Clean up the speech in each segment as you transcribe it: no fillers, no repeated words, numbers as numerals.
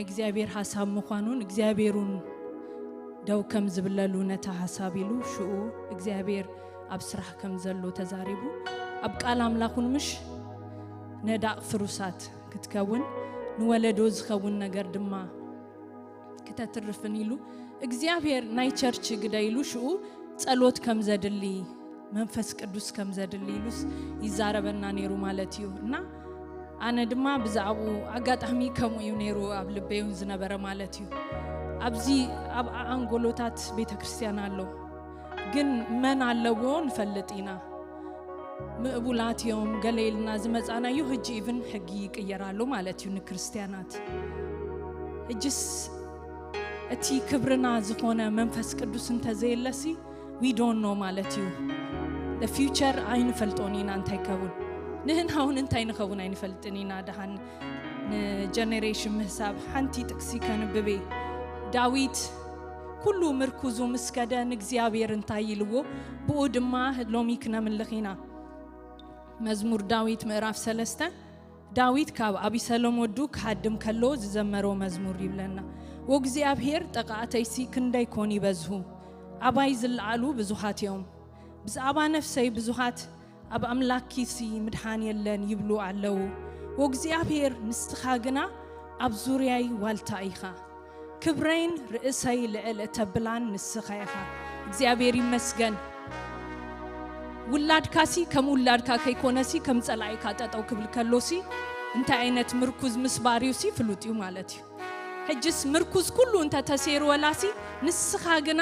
ናይ እግዚአብሔር ሐሳብ ምዃኑን እግዚአብሔሩን ደው ከም ዝብለሉ ነታ ሐሳብ ኢሉ ሽኡ እግዚአብሔር ኣብ ስራሕ ከም ዘሎ ተዛሪቡ ኣብ ቃል አምላኹን ምሽ ነዳቅ ፍሩሳት ክትከውን ንወለዶ ዝኸውን ነገር ድማ ከተትርፍን ኢሉ እግዚአብሔር ናይ ቸርች ግዳይሉ ሽኡ ጸሎት ከም ዘድሊ መንፈስ ቅዱስ ከም ዘድሊ ኢሉስ ይዛረበና ነይሩ ማለት እዩ እና አነ ድማ ብዛዕቡ አጋጣሚ ከም እዩ ነይሩ ኣብ ልቤውን ዝነበረ ማለት እዩ ኣብዚ ኣብ አንጎሎታት ቤተክርስቲያን አሎ ግን መን አለዎ ንፈልጥና ምእቡላትዮም ገሌልና ዝመጻናዩ ህጂ ኢቭን ህጊ ይቀየራሉ ማለት እዩ ንክርስቲያናት እጅስ እቲ ክብርና ዝኾነ መንፈስ ቅዱስ እንተዘየለሲ we don't know ማለት እዩ the future አይንፈልጦኒና እንታይ ከውን ንህን አሁን እንታይ ንኸውን አይንፈልጥኒና ደሃን ጀነሬሽን መሳብ ሓንቲ ጥቅሲ ከንብቤ ዳዊት ኩሉ ምርኩዙ መስከደን እግዚአብሔር እንታይ ይልዎ ብኡ ድማ ሎሚ ክነምልኺና መዝሙር ዳዊት ምዕራፍ 3 ዳዊት ካብ አቢሰሎም ወዱ ካድም ከሎ ዝዘመሮ መዝሙር ይብለና ወእግዚአብሔር ጠቃተይሲ ክንደይ ኮን ይበዝሁ አባይ ዝልዓሉ ብዙሃት እዮም ብዛዕባ ነፍሰይ ብዙሃት ኣብ አምላኪሲ ምድሃን የለን ይብሉ አለው ወእግዚአብሔር ንስኻ ግና ኣብ ዙርያይ ዋልታ ኢኻ ክብረይን ርእሰይ ልዕል ተብላን ንስኻ ኢኻ እግዚአብሔር ይመስገን ውላድካሲ ከም ውላድካ ከይኮነሲ ከም ጸላይካ ጠጠው ክብል ከሎሲ እንታይ አይነት ምርኩዝ ምስባሪውሲ ፍሉጥዩ ማለት እዩ ሕጅስ ምርኩዝ ኩሉ እንተ ተሰይሩ ወላሲ ንስኻ ግና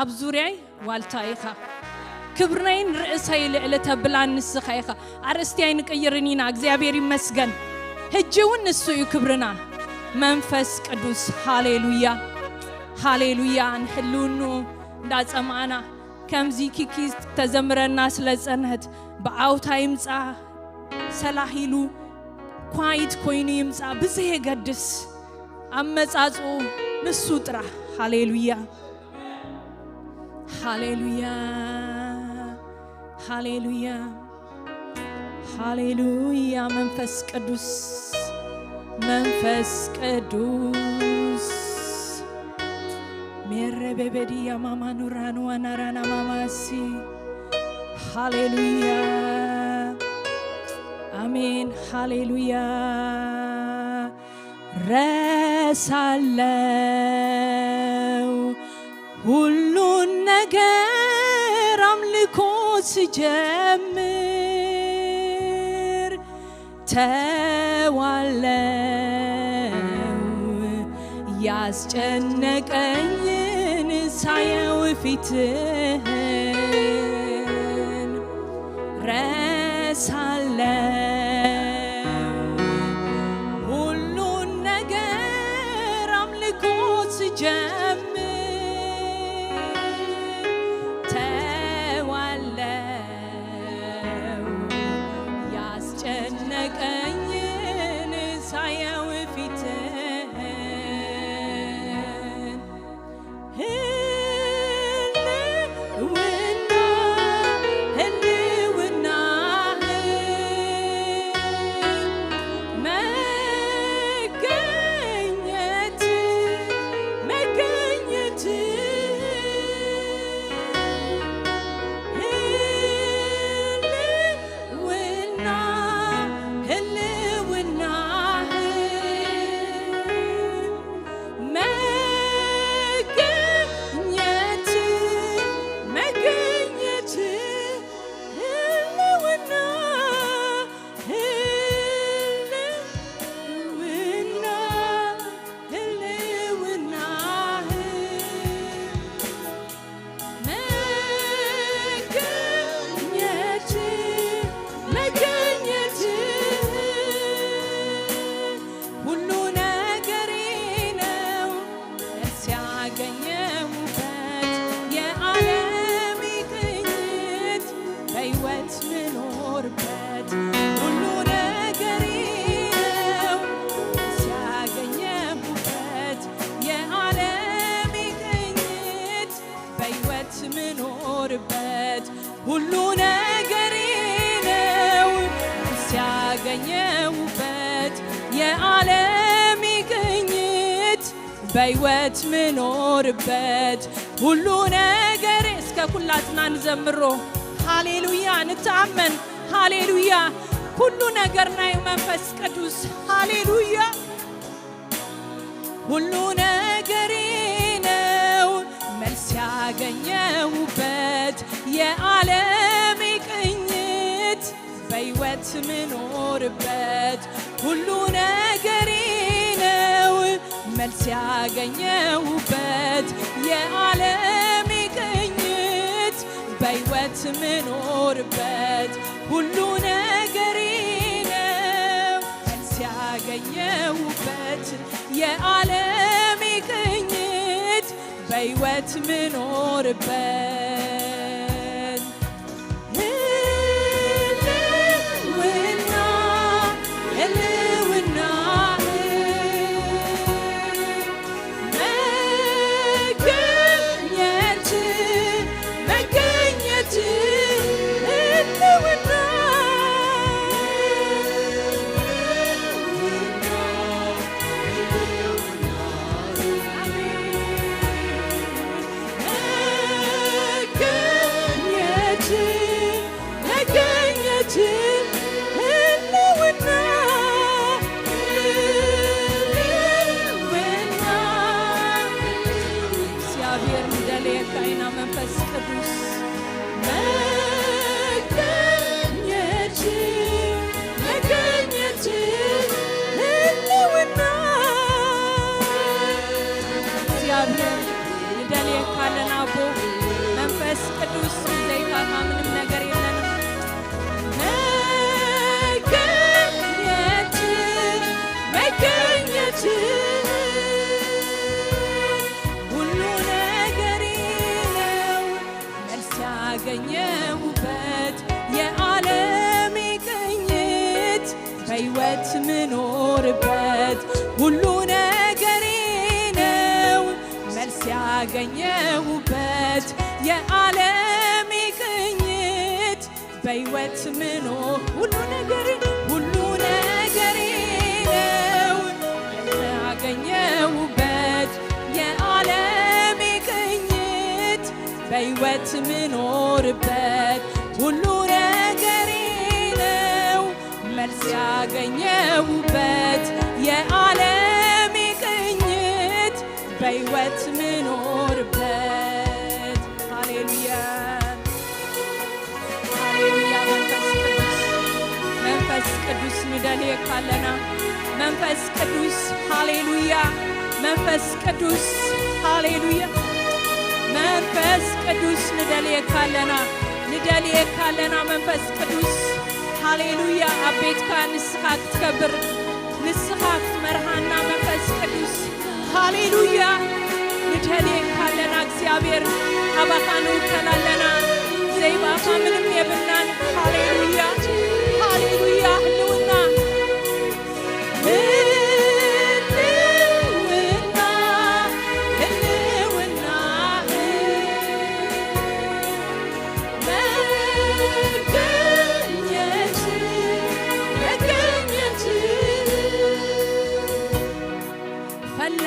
ኣብ ዙርያይ ዋልታ ኢኻ ክብረይን ርእሰይ ልዕል ተብላን ንስኻ ኢኻ አርስቲይ ንቀይርኒና እግዚአብሔር ይመስገን ሕጅውን ንሱ እዩ ክብርና መንፈስ ቅዱስ ሃሌሉያ ሃሌሉያ ንሕልውኑ እንዳጸማና ከምዚ ኪኪስ ተዘምረና ስለጸንህት በአውታ ይምጻ ሰላሂሉ ኳይት ኮይኑ ይምጻ ብዘይ ገድስ አመጻጹ ንሱ ጥራ ሃሌሉያ ሃሌሉያ ሃሌሉያ ሃሌሉያ መንፈስ ቅዱስ መንፈስ ቅዱስ ሜረበበዲ ያማማ ኑራን ወናራና ማማሲ ሃሌሉያ አሜን ሃሌሉያ ረሳለው ሁሉን ነገር አምልኮ ሲጀምር ተዋለው ያስጨነቀኝን ሳየው ፊትህን ረሳለው ሁሉን ነገር አምልኮ ሲጀምር ተዋለው ያስጨነቀኝን ሳየው ፊትህን ሁሉ ነገሬ ነው ሲያገኘውበት የዓለም ይገኝ በሕይወት ምኖርበት ሁሉ ነገር እስከ ኩላትና እንዘምሮ ሃሌሉያ ንታመን ሃሌሉያ ሁሉ ነገር ናይ መንፈስ ቅዱስ ሃሌሉያ ሁሉ ነገር ነው መልስ ያገኘሁበት የዓለም ቅኝት በሕይወት ምኖርበት ሁሉ ነገር ነው መልስ ያገኘሁበት የዓለም ቅኝት በሕይወት ምኖርበት ሁሉ ነገር ነው መልስ ያገኘሁበት የዓለም ቅኝት በሕይወት ምኖርበት ህልውና መገኘት ህልውና መንፈስ ቅዱስ መገኘት ህልውና እግዚአብሔር ልደሌ ካለን አቦ መንፈስ ቅዱስ ዘይታማ ምንም ነገር የለንም መገኘት ያገኘሁበት የዓለም ቅኝት በሕይወት ምኖርበት ሁሉ ነገር ነው መልስ ያገኘሁበት የዓለም ቅኝት በሕይወት ምኖር ሁሉ ነገር ነው ያገኘሁበት የዓለም ቅኝት በሕይወት ምኖርበት ሁሉ ነገር ነው መልስ ያገኘሁበት የዓለም ቅኝት በሕይወት ምኖርበት ሃሌሉያ ሃሌሉያ መንፈስ ቅዱስ ንደሌ ካለና መንፈስ ቅዱስ ሃሌሉያ መንፈስ ቅዱስ ሃሌሉያ መንፈስ ቅዱስ ንደሌ ካለና መንፈስ ቅዱስ ሃሌሉያ አቤትካ ንስኻ ክትከብር ንስኻ ክትመርሃና መንፈስ ቅዱስ ሃሌሉያ ንደሌ ካለና እግዚአብሔር አባኻ ንውከላለና ዘይባኻ ምንም የብናን ሃሌሉያ ሃሌሉያ ህልውና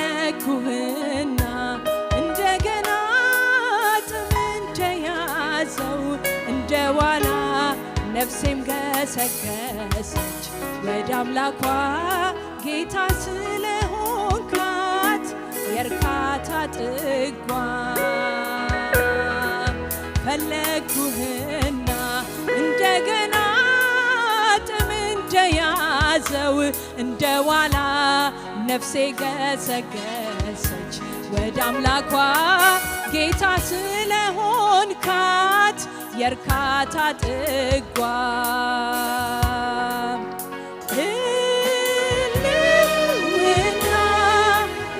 ፈለግኩህና እንደገና ጥም እንደያዘው እንደ ዋላ ነፍሴም ገሰገሰች ወደ አምላኳ ጌታ ስለሆንካት የእርካታ ጥጓ ፈለግኩህና እንደገና ጥም እንደያዘው እንደ ዋላ ነፍሴ ገሰገሰች ወደ አምላኳ ጌታ ስለሆንካት የእርካታ ጥጓ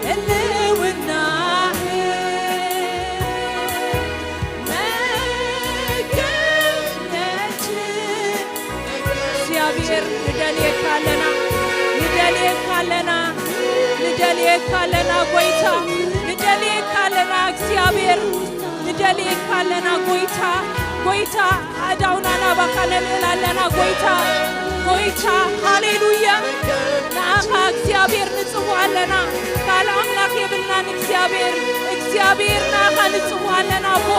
ህልውና መገኘት እግዚአብሔር ንደሌ ካለና ጎይታ ንደሌ ካለና እግዚአብሔር ንደሌ ካለና ጎይታ አዳውናና ባካለና ጎይታ ጎይታ ሃሌሉያ ናኻ እግዚአብሔር ንጽዋለና ካል አምላክ የብልናን እግዚአብሔር ናኻ ንጽዋለና ቦ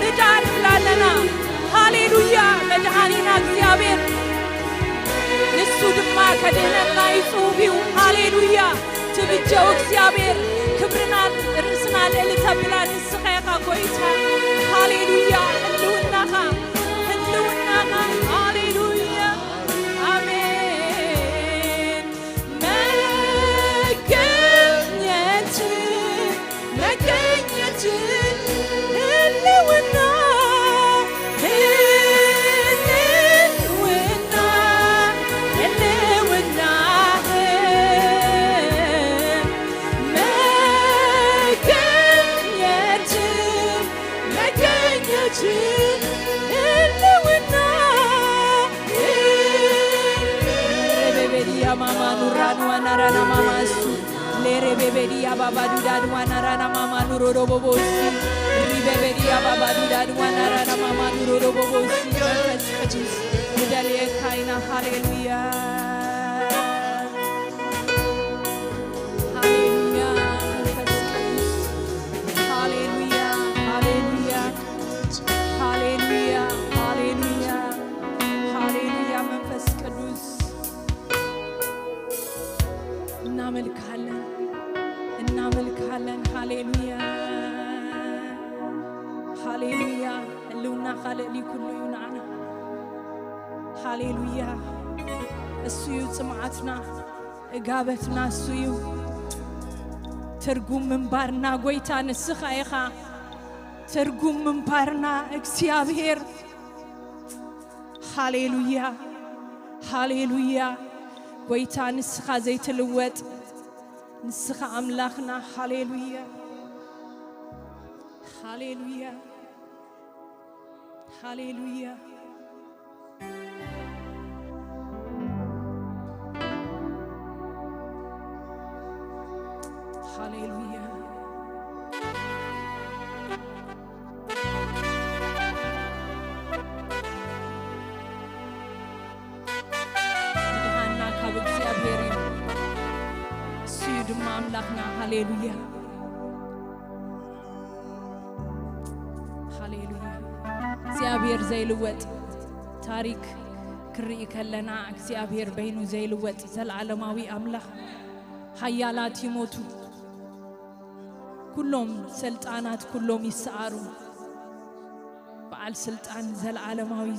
ርዳን ብላለና ሃሌሉያ መድኃኒና እግዚአብሔር ንሱ ድማ ከደነና ይጹቢው ሃሌሉያ ትብጀው እግዚአብሔር ክብርና ርስና ለልተብላ ንስኸኻ ጎይታ ሃሌሉያ ህልውናኻ ሃሌሉያ አሜን መገኘት ህልውና Mama nuranu anarana mama su lere bebedia baba dudadu anarana mama nuroro bobosi bebedia baba dudadu anarana mama nuroro bobosi Jesus udale kaina hallelujah እናመልካለን ሃሌሉያ ሃሌሉያ ህልውና ኻልእ ኩሉ ይናና ሃሌሉያ እሱዩ ጽማዓትና እጋበትና እሱዩ ትርጉም ምንባርና ጎይታ ንስኻ ኢኻ ትርጉም ምንባርና እግዚአብሔር ሃሌሉያ ሃሌሉያ ጎይታ ንስኻ ዘይትልወጥ ንስኻ አምላኽና ሃሌሉያ ሃሌሉያ ሃሌሉያ ሃሌሉያ ድሃና ካብ እግዚአብሔር ድማ አምላክና ሃሌሉያ ሃሌሉያ እግዚአብሔር ዘይልወጥ ታሪክ ክርኢ ከለና እግዚአብሔር በይኑ ዘይልወጥ ዘላለም አምላክ ኃያላት ይሞቱ ኩሎም ስልጣናት ኩሎም ይሰዓሩ በዓል ስልጣን ዘላለማዊ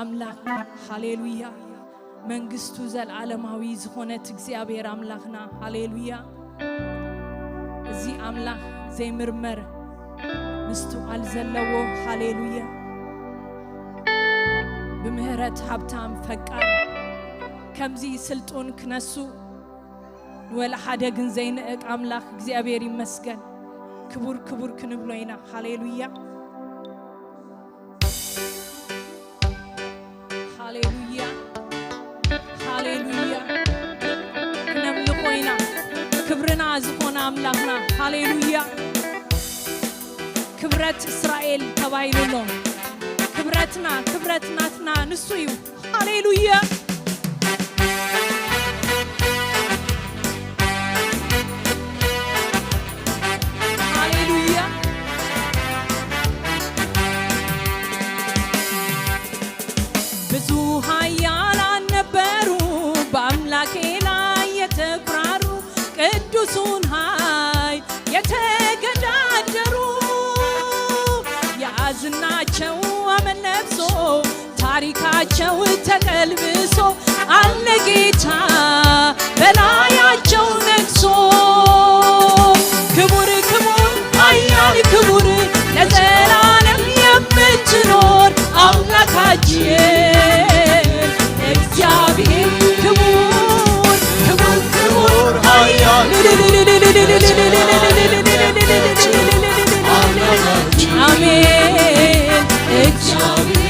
አምላክ ሃሌሉያ መንግስቱ ዘላለማዊ ዝኾነት እግዚአብሔር አምላክና ሃሌሉያ እዚ አምላክ ዘይምርመር ምስተዋል ዘለዎ ሃሌሉያ በምህረት ሀብታም ፈቃድ ከምዚ ስልጡን ክነሱ ወላ ሓደ ግን ዘይንእቅ አምላክ እግዚአብሔር ይመስገን ክቡር ክቡር ክንብሎይና ሃሌሉያ ሃሌሉያ ሃሌሉያ ነምልቆይና ክብርና ዝኾነ አምላክና ሃሌሉያ ክብረት እስራኤል ተባይሉሎ ክብረትናትና ንሱዩ ሃሌሉያ ሃሌሉያ ብዙ ኃያላን ነበሩ በአምላኬ ላይ የተኩራሩ ቅዱሱን ኃይል የተገዳደሩ ያዝናቸው አመድ ለብሶ ታሪካቸው ተቀልብሶ አለ ጌታ በላያቸው ነግሶ ክቡር ክቡር ኃያል ክቡር ለዘላለም የምትኖር አምላካችን እግዚአብሔር ክቡር ክቡር ክቡር ኃያል አሜን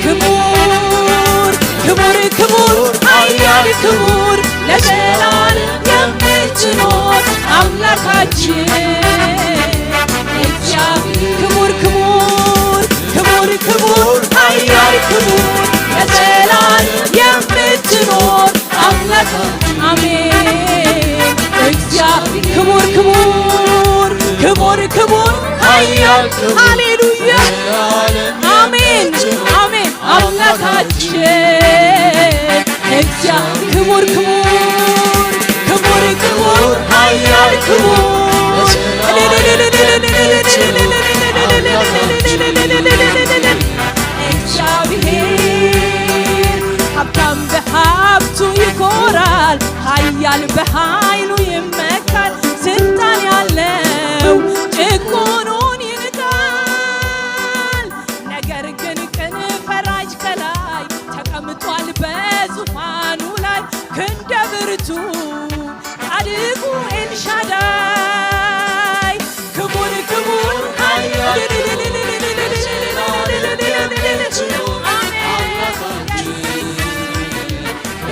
ክቡር ክቡር ክቡር ኃያል ክቡር ለዘላለም ሃሌሉያ አሜን አሜን አምላካችን ክቡር ክቡር ክቡር ክቡር ኃያል ክቡር እግዚአብሔር ሀብታም በሀብቱ ይኮራል ኃያል በኃይሉ ይመካል ስልጣን ያለው ጭቁኑን ይንቃል ነገር ግን ቅን ፈራጅ ከላይ ተቀምጧል በዙፋኑ ላይ ክንደ ብርቱ ጻድቁ ኤልሻዳይ ክቡር ክቡር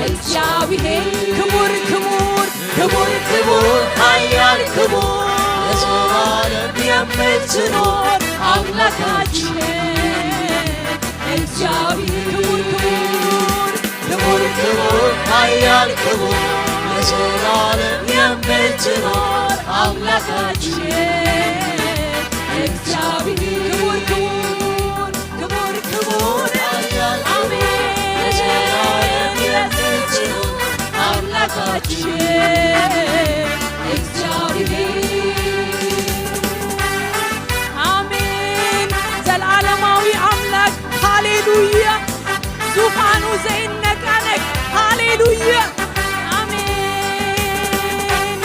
እግዚአብሔር ክቡር ክቡር ክቡር ክቡር ኃያል ክቡር ለዘላለም የምትኖር አምላካችን እግዚአብሔር ክቡር ክቡር ክቡር ኃያል ክቡር ለዘላለም የምትኖር አምላካችን እግዚአብሔር ክቡር ክቡር ክቡር ኃያል አሜን ለዘላለም የምትኖር አምላካችን እግዚአብሔር አሜን ዘላለማዊ አምላክ ሃሌሉያ ዙፋኑ ዘይነቃነቅ ሃሌሉያ አሜን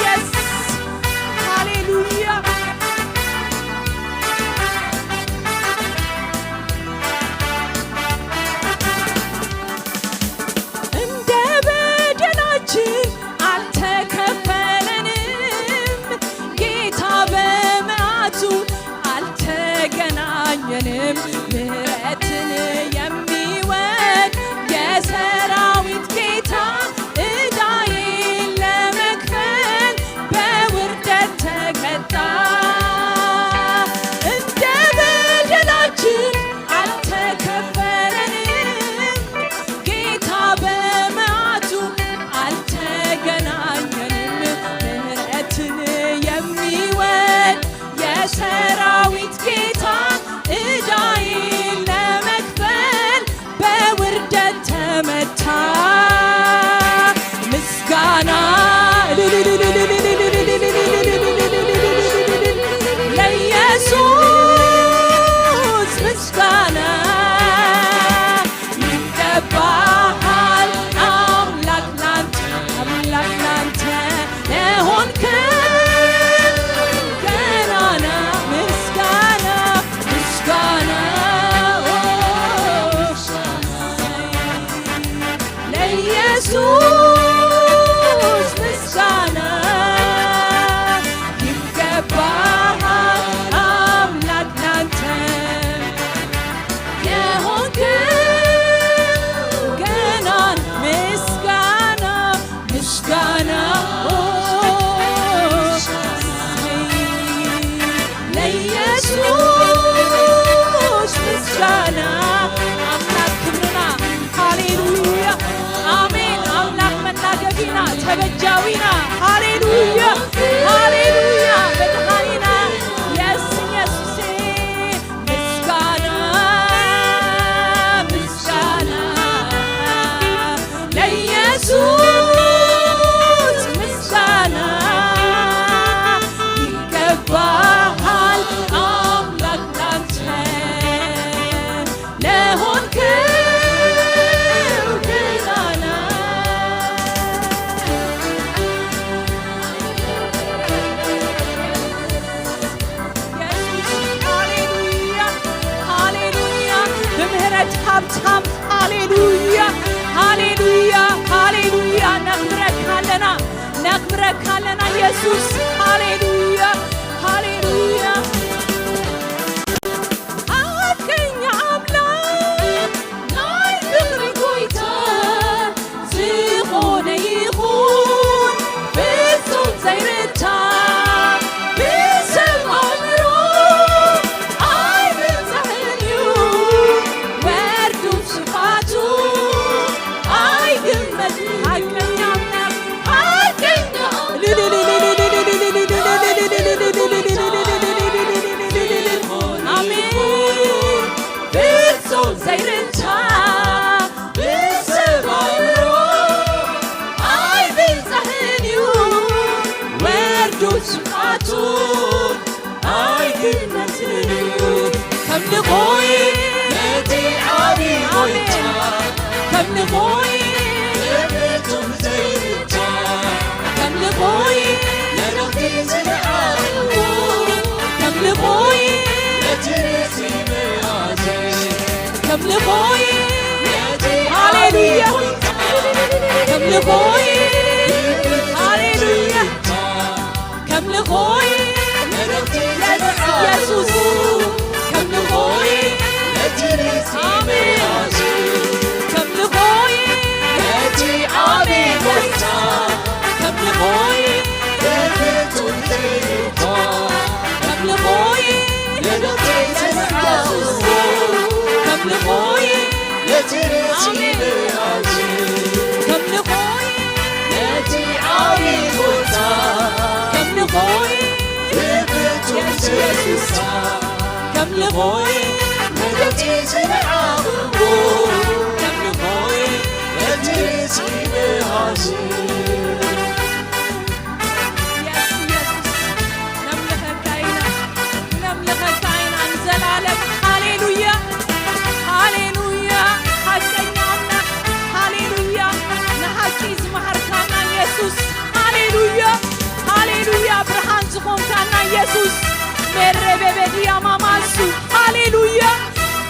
የስ ሃሌሉያ እንደ በደላችን አልተከፈለንም ጌታ በመዓቱ አልተገናኘንም ምሕረትን የሚወድ የሰራዊት ጌታ ዕዳዬን ለመክፈል በውርደት ተቀጣ እንደ በደላችን አልተከፈለንም ጌታ በመዓቱ አልተገናኘንም ምሕረትን የሚወድ የሰራዊት ጌታ ዕዳዬን ለመክፈል በውርደት ተመታ ምስጋና ለኢየሱስ ምስጋና ይገባሃል አምላክ ላንተ ለሆንከው ገናና ምስጋና ምስጋና ለኢየሱስ ምስጋና ይገባሃል አምላክ ላንተ የሆንከው ገናና ምስጋና ምስጋና ለኢየሱስ ምስጋና አምላክ ክብርና ሃሌሉያ አሜን አምላክ መናገፊና ተበጃዊና ሃሌሉያ ሃሌሉያ በድሃኒና የስ ኢየሱሴ ምስጋና ምስጋና ለኢየሱስ ምስጋና ይገባሃል አምላክ ላንተ ለሆንከው ገናና ኢየሱስ ሃሌሉያ ሃሌሉያ በምህረት ሀብታም ሃሌሉያ ሃሌሉያ ሃሌሉያ ነክብረካለና ኢየሱስ ሃሌሉያ ሃሌሉያ ሐቀኛ አምላክ ናይ ክብሪ ጎይታ ዝኾነ ይኹን ፍጹም ዘይርታ ብሰብ ኣእምሮ ኣይብፅሕን እዩ ወርዱ ስፋቱ ኣይግመት ሐቀኛ አምላክ ሐቀኛ كملخوي هاليلويا كملخوي هاليلويا كملخوي يسوس كملخوي آمين كملخوي آمين كملخوي كملخوي كملخوي كملخوي ኢየሱስ መረበበዲ ያማማሱ ሃሌሉያ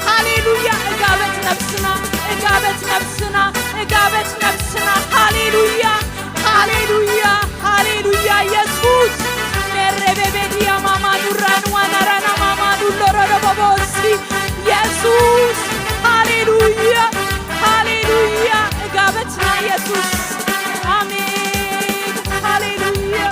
ሃሌሉያ እጋበት ነፍስና እጋበት ነፍስና እጋበት ነፍስና ሃሌሉያ ሃሌሉያ ሃሌሉያ ኢየሱስ መረበበዲ ያማማኑ ራንዋናራና ማማኑ ለረበቦሲ ኢየሱስ ሃሌሉያ ሃሌሉያ እጋበትና ኢየሱስ አሜን ሃሌሉያ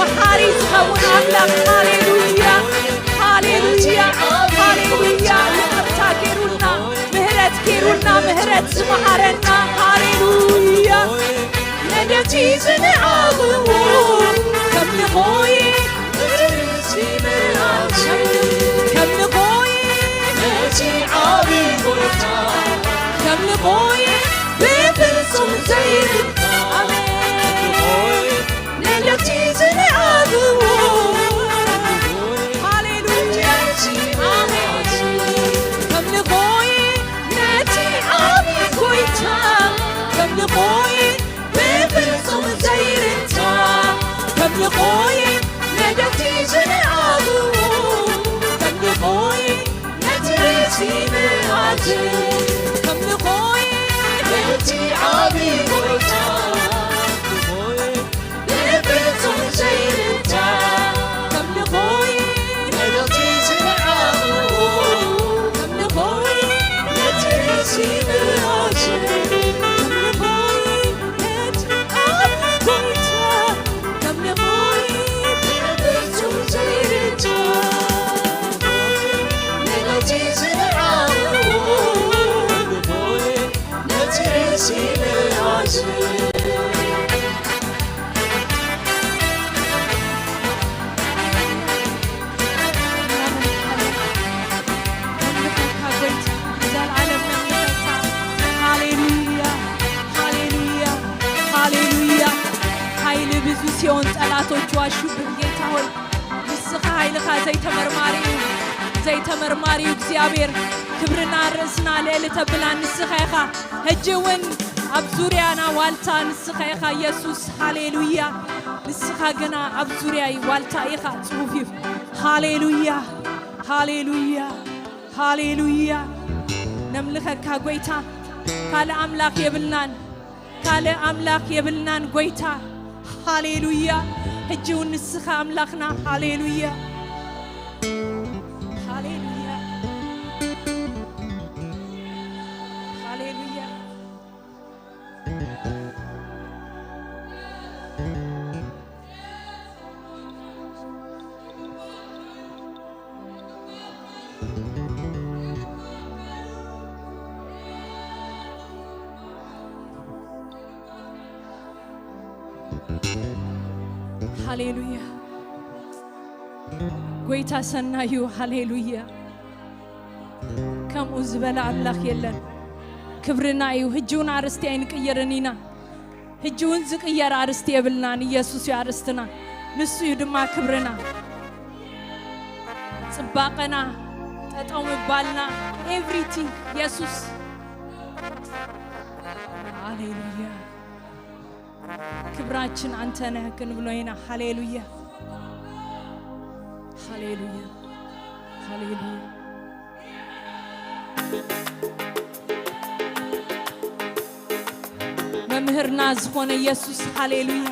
محاري تخون أملاك هاليلويا هاليلويا هاليلويا تاكيرونا مهرت كيرونا مهرت سمحرنا هاليلويا ندتي زنعاضو كملخوي كملخوي كملخوي بفلسم زيرتا كملخوي ندتي زنعاضو كملخوي ندريتي مهاجر كملخوي ندتي عابي قويتا بفلسم زيرتا كملخوي ندتي زنعاضو كملخوي ندريتي مهاجر ሲሆን ጠላቶች ዋሹብን ጌታ ሆይ ንስኻ ኃይልኻ ዘይተመርማሪው እግዚአብሔር ክብርና ርእስና ለዕለተ ብላ ንስኻ ኢኻ ሕጂውን ኣብ ዙርያና ዋልታ ንስኻ ኢኻ ኢየሱስ ሃሌሉያ ንስኻ ግና ኣብ ዙርያይ ዋልታ ኢኻ ጽፉፍ ሃሌሉያ ሃሌሉያ ሃሌሉያ ነምልኸካ ጎይታ ካለ አምላክ የብልናን ጎይታ ሃሌሉያ ሕጂውን ንስኻ ኣምላኽና ሃሌሉያ ሃሌሉያ ሃሌሉያ ሃሌሉያ ጎይታ ሰናዩ ሃሌሉያ ከምኡ ዝበለ ኣምላኽ የለን ክብርና እዩ ሕጂውን ኣርስቲ ኣይንቅየርኒና ሕጂውን ዝቅየር ኣርስቲ የብልናን ኢየሱስ እዩ ኣርስትና ንሱ እዩ ድማ ክብርና ጽባቐና ጠጠው ምባልና ኤቭሪቲንግ ኢየሱስ ሃሌሉያ ክብራችን አንተ ነህ ክንብሎይና ሃሌሉያ ሃሌሉያ ሃሌሉያ መምህርና ዝኾነ ኢየሱስ ሃሌሉያ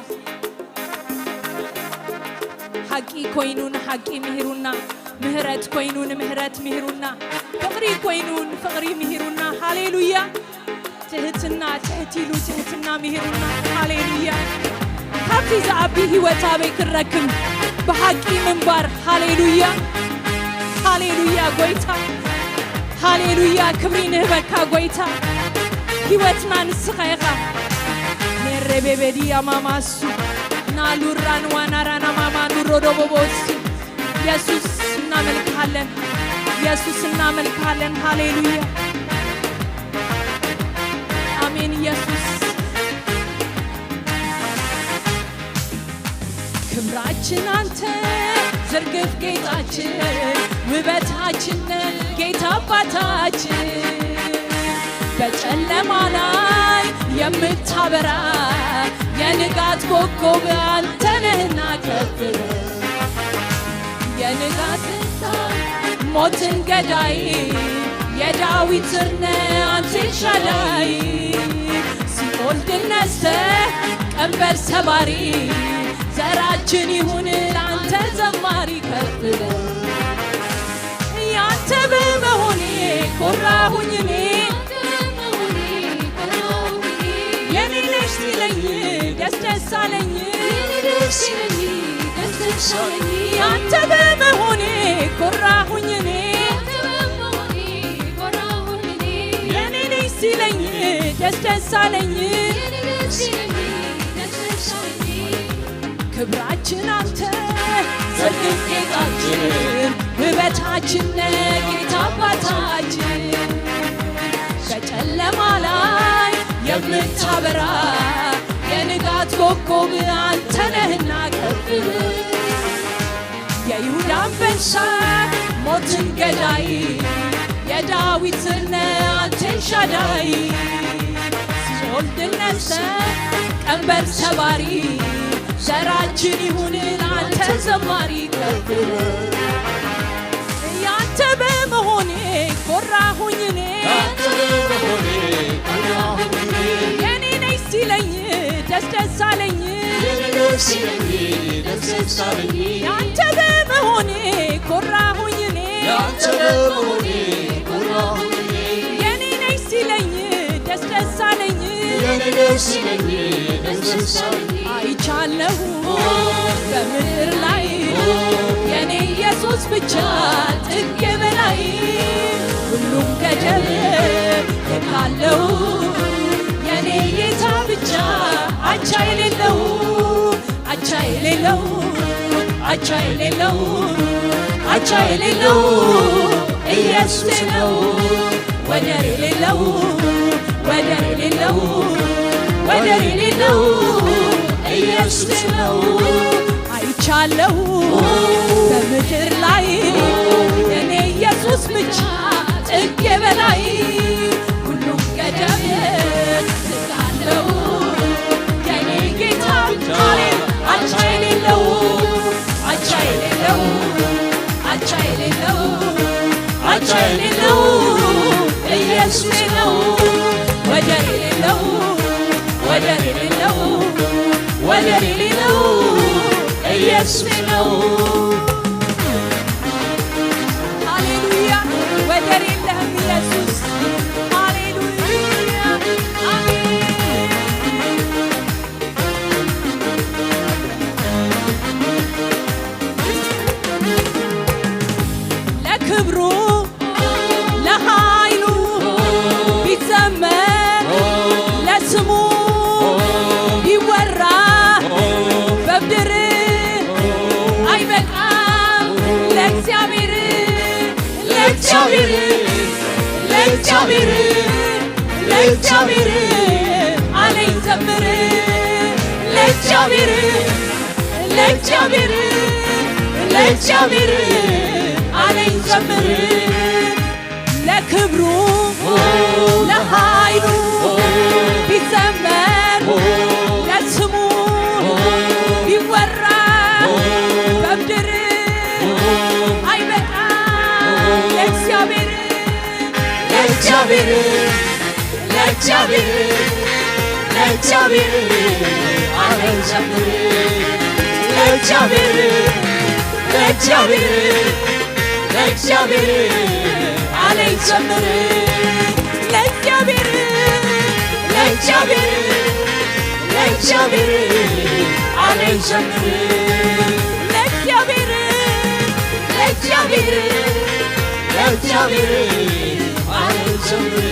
ሓቂ ኮይኑን ሓቂ ምሂሩና ምህረት ኮይኑን ምህረት ምሂሩና ፍቕሪ ኮይኑን ፍቕሪ ምሂሩና ሃሌሉያ ትህትና ትህቲሉ ትህትና ምሂሩና ሃሌሉያ ካብቲ ዝዓቢ ህይወት ኣበይ ክንረክብ ብሓቂ ምንባር ሃሌሉያ ሃሌሉያ ጎይታ ሃሌሉያ ክብሪ ንህበካ ጎይታ ህይወትና ንስኻ ኢኻ ነረቤቤዲ ኣማማሱ ናሉራን ዋናራና ማማኑ ሮዶቦቦስ ኢየሱስ እናመልክሃለን ኢየሱስ እናመልክሃለን ሃሌሉያ አሜን ኢየሱስ ክብራችን አንተ ዝርግፍ ጌጣችን ውበታችን ጌታ አባታችን በጨለማ ላይ የምታበራ የንጋት ኮከብ አንተ ነህና ከፍ የንጋት ሞትን ገዳይ የዳዊት ስር ነህ አንተ ኤልሻዳይ ሲኦል ድል ነስተህ ቀንበር ሰባሪ ዘራችን ይሁን ለአንተ ዘማሪ ከፍ ያንተ በመሆኔ ኮራሁኝ እኔ የኔ ነሽ ሲለኝ ደስ ደስ አለኝ ያንተ በመሆኔ ኮራሁኝ እኔ የኔ ነሽ ሲለኝ ደስ ደስ አለኝ ክብራችን አንተ ዝርግፍ ጌጣችን ውበታችን ጌታ አባታችን በጨለማ ላይ የምታበራ የንጋት ኮከብ አንተ ነህና ከፍ የይሁዳ አንበሳ ሞትን ገዳይ የዳዊት ስር ነህ አንተ ኤልሻዳይ ሲኦል ድል ነስተህ ቀንበር ሰባሪ ዘራችን ይሁን ለአንተ ዘማሪ ከፍ ያንተ በመሆኔ ኮራሁኝ እኔ የኔ ነሽ ሲለኝ ደስ ደስ አለኝ ያንተ በመሆኔ ኮራሁኝ እኔ የኔ ነሽ ሲለኝ ደስ ደስ አለኝ አይቻለሁ በምድር ላይ የኔ ኢየሱስ ብቻ ጥግ በላይ ሁሉም ገደብ ካለው የኔ ጌታ ብቻ አቻ የሌለው አቻ የሌለው አቻ የሌለው አቻ የሌለው ኢየሱስ ነው ወደር የሌለው ወደር የሌለው ወደር የሌለው ኢየሱስ ነው አይቻለሁ በምድር ላይ የኔ ኢየሱስ ብቻ ጥግ በላይ ሁሉም ገደብ ካለው የኔ ጌታ አቻ የሌለው አቻ የሌለው አቻ የሌለው አቻ የሌለው ኢየሱስ ነው ወደር የሌለው ወደር የሌለው ወደር የሌለው ኢየሱስ ነው። ሃሌሉያ ወደር የለህም ኢየሱስ ሃሌሉያ አሜን። ለክብሩ ለኃይሉ ቢዘመር ለስሙ ቢወራ በምድር አይበቃም ለእግዚአብሔር ለእግዚአብሔር ለእግዚአብሔር ለእግዚአብሔር አለኝ ዘምር ለእግዚአብሔር ለእግዚአብሔር ለእግዚአብሔር አለኝ ዘምር ለክብሩ ለኃይሉ ቢዘመር ለስሙ ቢወራ በምድር አይበቃም ለእግዚአብሔር ለእግዚአብሔር ለእግዚአብሔር ለእግዚአብሔር አለኝ ዘምር ለእግዚአብሔር ለእግዚአብሔር ለእግዚአብሔር አለኝ ዘምር ለእግዚአብሔር ለእግዚአብሔር ለእግዚአብሔር አለኝ ዘምር ለእግዚአብሔር ለእግዚአብሔር ለእግዚአብሔር አለኝ ዘምር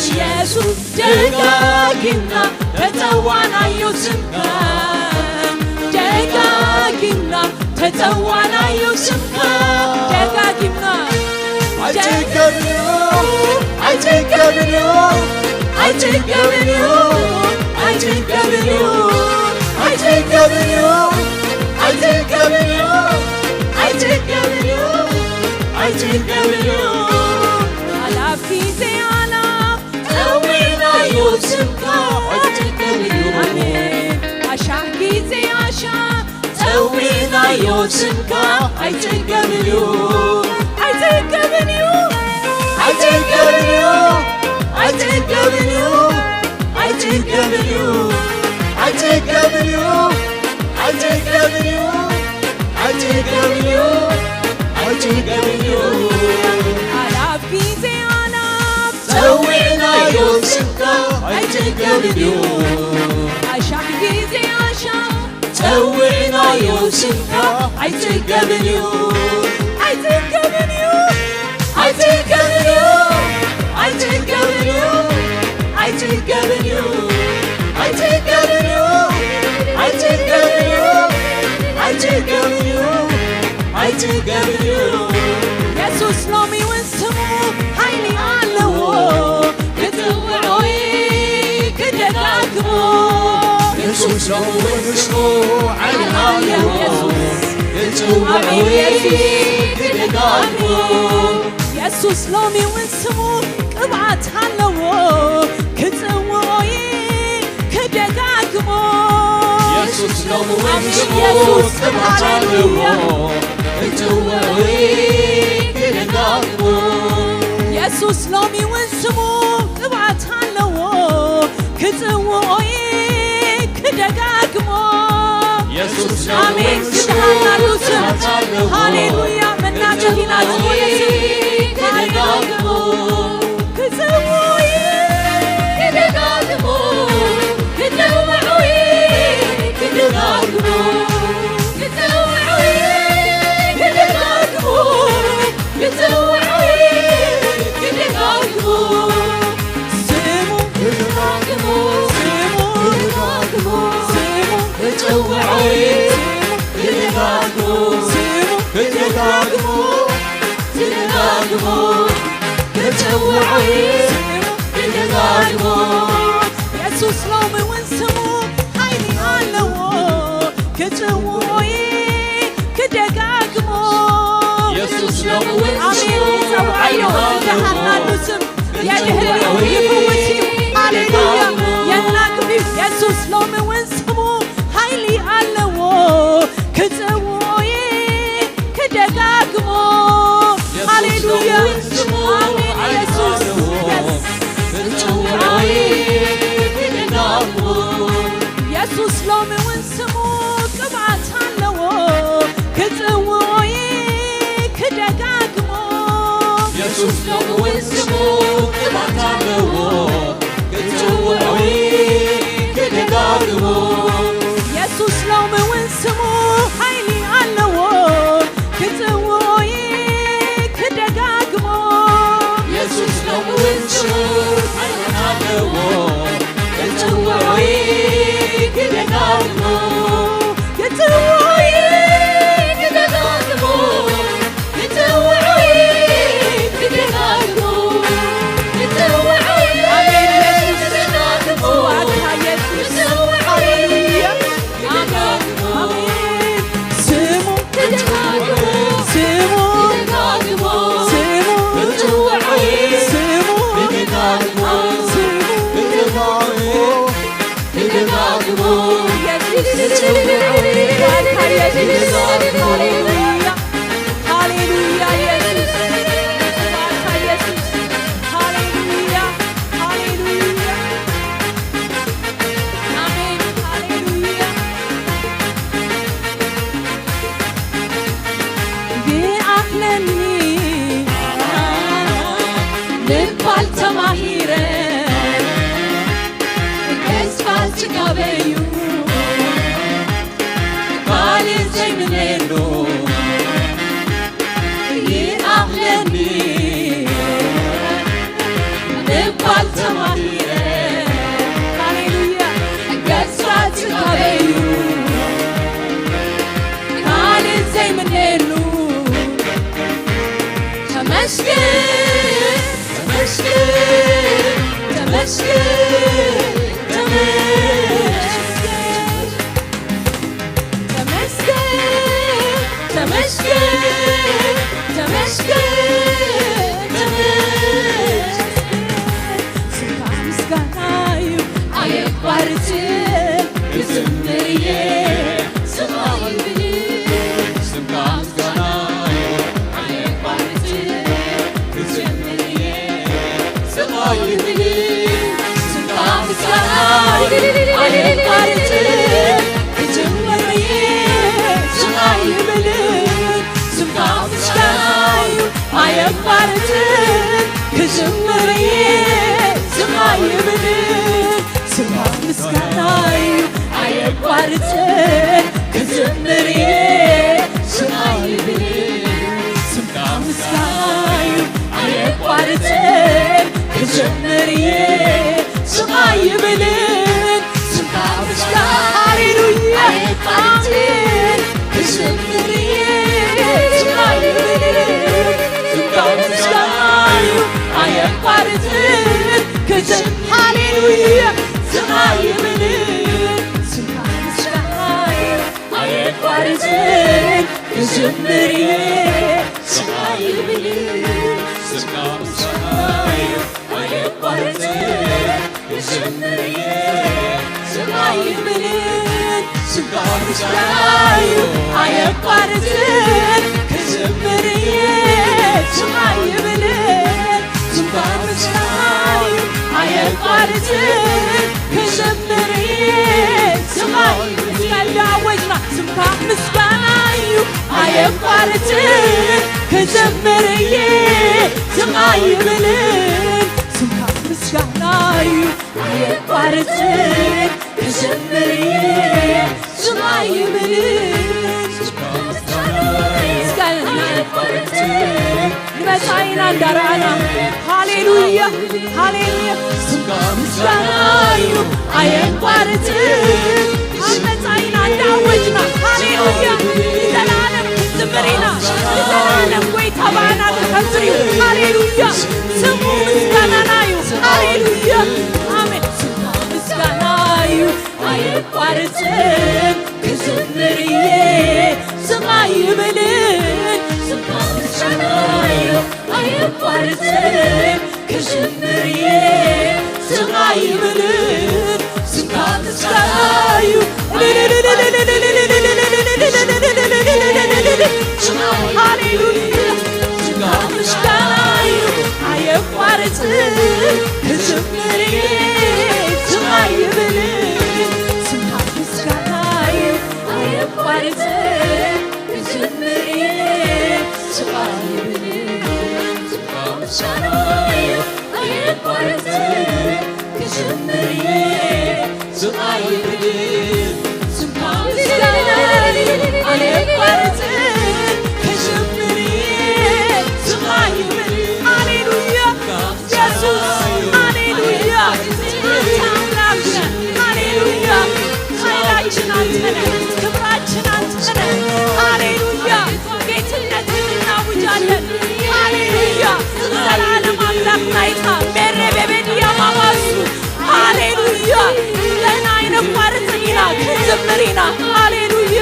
ኢየሱስ ደጋግና ተተዋናዩ ስምካ ደጋግና ተተዋናዩ ስምካ ደጋግና Yosimka, I take a video. I take a video. I take a video. I take a video. I take a video. I take a video. I take a video. I take a video. I take a video. Alaf kize alaf. Tawina Yosimka, I take a video. Ashak kize ashak. Tawina Yosimka, I take a video. I take a video. I take a video. I take a video. I take a video. I take a video. I take a video. I take a video. I take a video. Jesus love me when some highly on the wall. Get away, get it back more. Jesus love me when some highly on the wall. Get away, get it back more. Jesus love me when some ቅባት አለው ከጸዋዬ ከደጋግሞ ኢየሱስ ነው ኢየሱስ ቅባት አለው ከጸዋዬ ከደጋግሞ ኢየሱስ ነው ስሙ ቅባት አለው ከጸዋዬ ከደጋግሞ ኢየሱስ ነው አሜን ስብሐት ሃሌሉያ መናገሪና ጾለሲ ከደጋግሞ تداقمو كتوعي تداقمو يسوس لومي ونسمو هايلي علو كتوعي كدقاقمو يسوس لومي ونسمو هايلي علو يا لهلو يفوتي هاليلويا يا ناقبي يسوس لومي ونسمو هايلي علو كتوعي كدقاقمو هاليلويا آمين يسوس يسوس لومي ونسمو قبعت علو كتوعي كدقاقمو يسوس لومي ونسمو قبعت علو كتوعي كدقاقمو يسوس لومي ونسمو هايلي علو كتوعي كدقاقمو يسوس لومي ونسمو هايلي علو كتوعي كدقاقمو كتوعي كدقاقمو كتوعي كدقاقمو كتوعي كدقاقمو هاليلويا آمين سمو كدقاقمو سمو كدقاقمو سمو كتوعي سمو كدقاقمو كدقاقمو هاليلويا هاليلويا سمعوا አየቋርጥ አመፃይና እንዳወጅና ሃሌሉያ ዘላለም ዝምሪና ሃሌሉያ ስሙ ምስጋና ናዩ ሃሌሉያ አሜን ምስጋና ናዩ አይቋረጥም ከዝምርዬ ሰማይ ይበልን ምስጋና ናዩ አይቋረጥም ከዝምርዬ ሰማይ ይበልን ምስጋና ናዩ ሃሌሉያ ምስጋናዩ አይቋረጥም ከዝምርዬ ሰማይ ይበልን ምስጋናዩ አይቋረጥም ከዝምርዬ ሰማይ ይበልን ምስጋናዩ አይቋረጥም ከዝምርዬ ሰማይ ይበልን ምስጋናዩ አይቋረጥም ከዝምርዬ ሰማይ ይበልን ሃሌሉያ ኢየሱስ ሃሌሉያ ታምራም ሃሌሉያ ኃይላችን አንተ ነህ ክብራችን አንተ ነህ ሃሌሉያ ጌትነትን እናውጃለን ሃሌሉያ ዘላለም አምላክ ናይታ ሜሬ ቤቤዲያ ማማሱ ሃሌሉያ ለና አይነቋርጥኝና ከዝምሪና ሃሌሉያ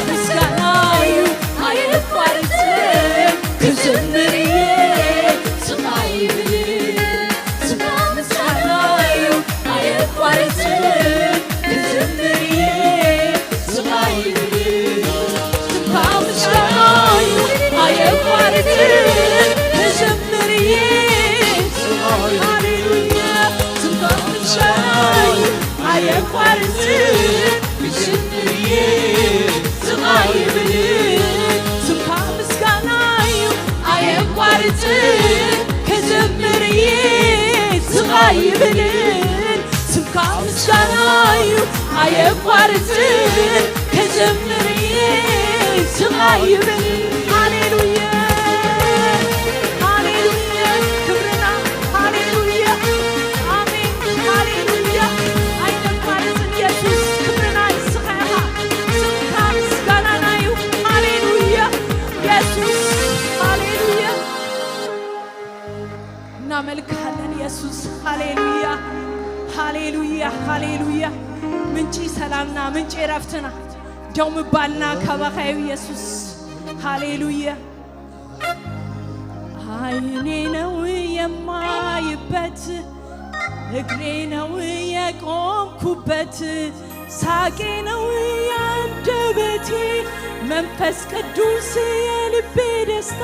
ምስጋናዩ አይቋረጥም ከዝምርዬ ሰማይ ይበልን ምስጋናዩ አይቋረጥም ከዝምርዬ ሰማይ ይበልን ምስጋናዩ አይቋረጥም ከዝምርዬ ሃሌሉያ ምስጋናዩ አይቋረጥም ከዝምርዬ ሰማይ ይበልን ምስጋናዩ አይቋረጥም ከዝምርዬ ሰማይ ይበልን ምስጋናዩ አይቋረጥም ከዝምርዬ ሰማይ ይበልን ሃሌሉያ ሃሌሉያ ክብርና ሃሌሉያ አሜን ሃሌሉያ አይቋረጥም ኢየሱስ ክብርና ይስኸኻ ስምካ ምስጋናናዩ ሃሌሉያ ኢየሱስ ሃሌሉያ እናመልክሃለን ኢየሱስ ሃሌሉያ ሃሌሉያ ሃሌሉያ ምንጭ ሰላምና ምንጭ ረፍትና ደው ምባልና ከባኻዩ ኢየሱስ ሃሌሉያ አይኔ ነው የማይበት እግሬ ነው የቆምኩበት ሳቄ ነው ያንደበቴ መንፈስ ቅዱስ የልቤ ደስታ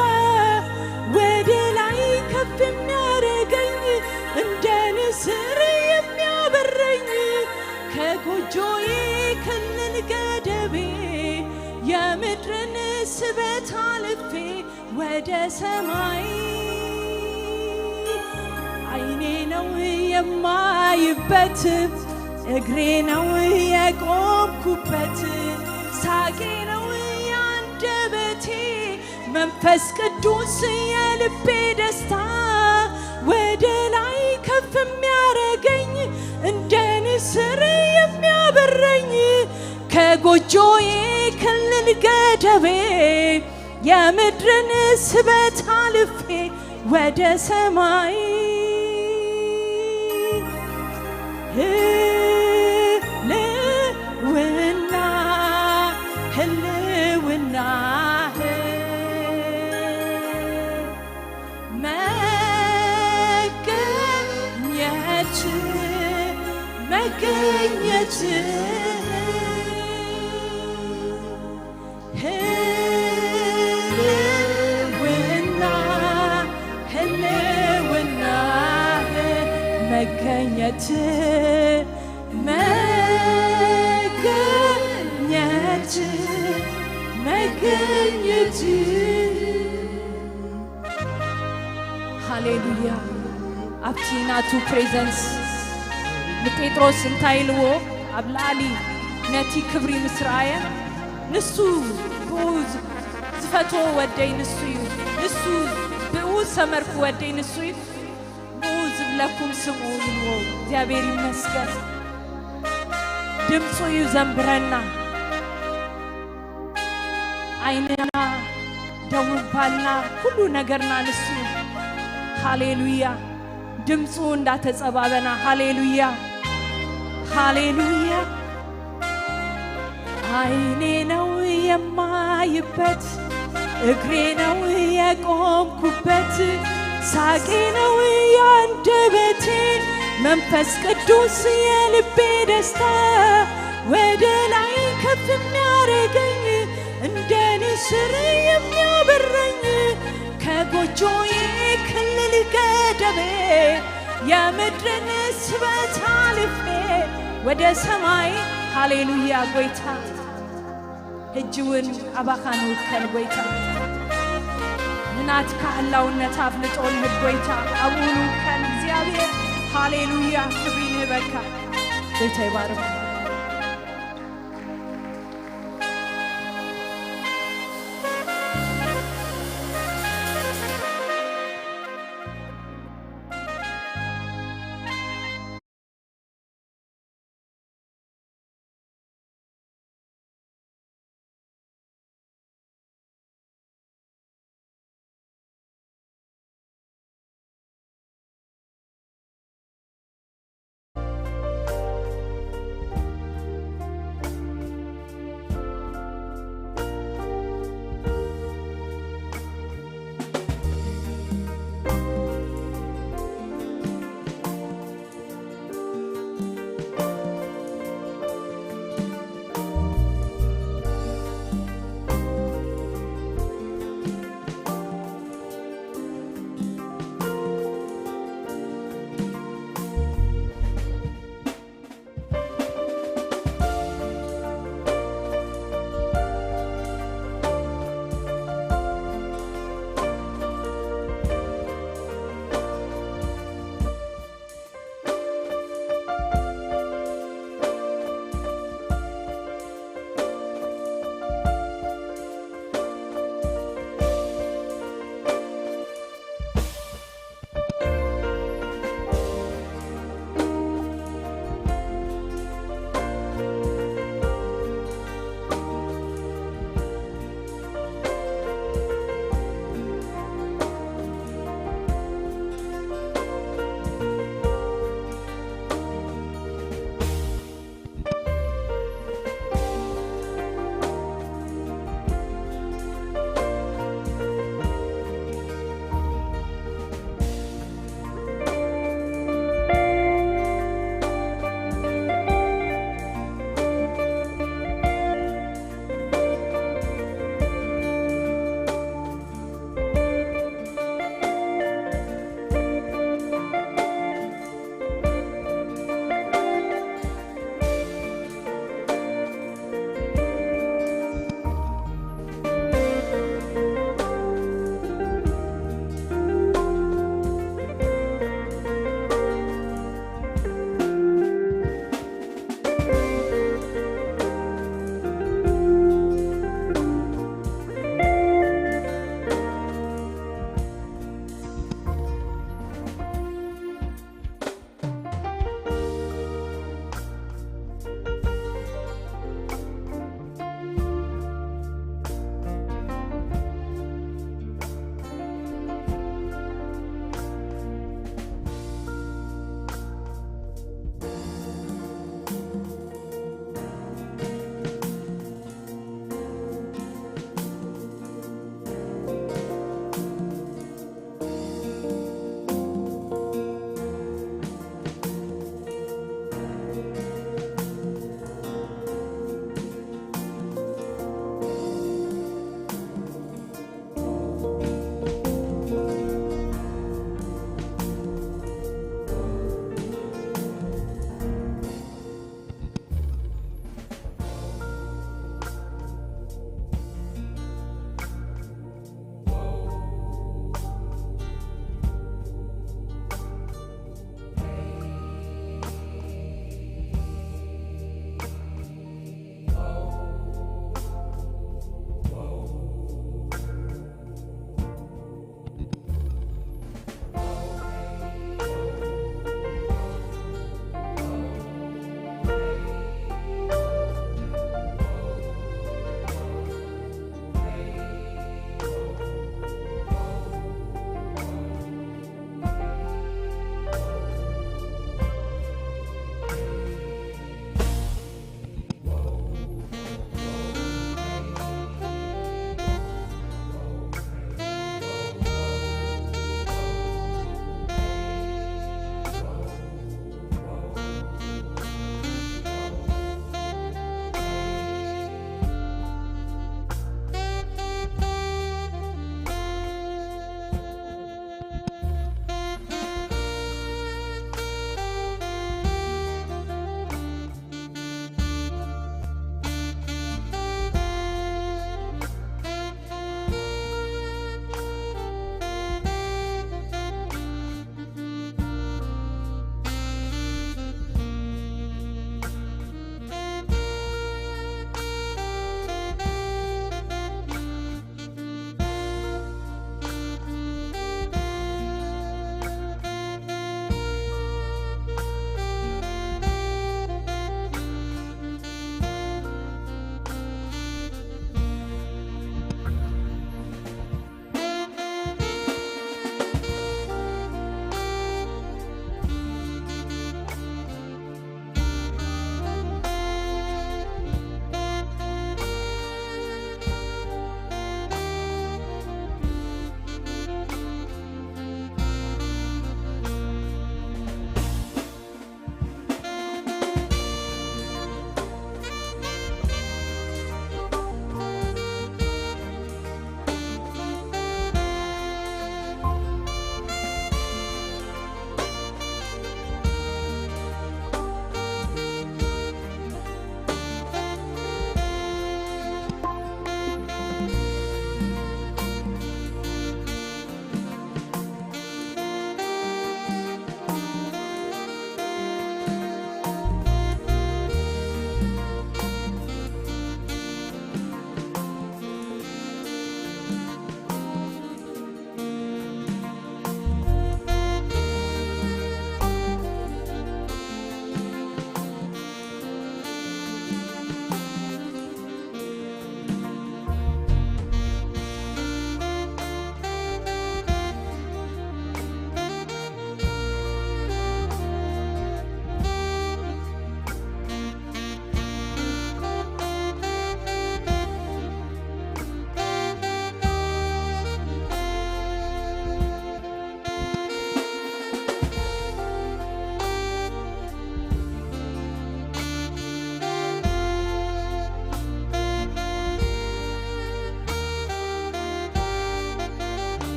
ወደ ላይ ከፍ የሚያረገኝ እንደ ንስር የሚያበረኝ ከጎጆዬ ክልል ገደቤ የምድርን ስበት አልፌ ወደ ሰማይ አይኔ ነው የማይበት እግሬ ነው የቆምኩበት ሳቄ ነው ያንደበቴ መንፈስ ቅዱስ የልቤ ደስታ ወደ ላይ ከፍ የሚያረገኝ እንደ ንስር የሚያበረኝ ከጎጆዬ ክልል ገደቤ የምድርን ስበት አልፌ ወደ ሰማይ ህልውና ህልውና መገኘት መገኘት ህልውና ህልውና መገኘት መገኘት መገኘት ሃሌሉያ አብቲናቱ ፕሬዘንስ ንጴጥሮስ እንታይልዎ አብላሊ ነቲ ክብሪ ምስራየ ንሱ ብኡዝ ዝፈቶ ወደይ ንሱ እዩ ንሱ ብኡዝ ሰመርኩ ወደይ ንሱ እዩ ብኡዝ ብለኩም ስሙ ይልዎ እግዚአብሔር ይመስገን ድምፁ እዩ ዘንብረና አይንና ነውባልና ሁሉ ነገርና ንሱ ሃሌሉያ ድምፁ እንዳተጸባበና ሃሌሉያ ሃሌሉያ አይኔ ነው የማይበት እግሬ ነው የቆምኩበት ሳቄ ነው ያንደበቴ መንፈስ ቅዱስ የልቤ ደስታ ወደ ላይ ከፍ የሚያረገኝ እንደ ንስር የሚያበረኝ ከጎጆዬ ክልል ገደቤ የምድርን ስበት አልፌ ወደ ሰማይ ሃሌሉያ ጎይታ እጅውን አባኻኑ ከልጎይታ ምናት ካህላውነት አፍልጦን ጎይታ አቡኑ ከን እግዚአብሔር ሃሌሉያ ክብሪን በካ ጎይታ ይባርክ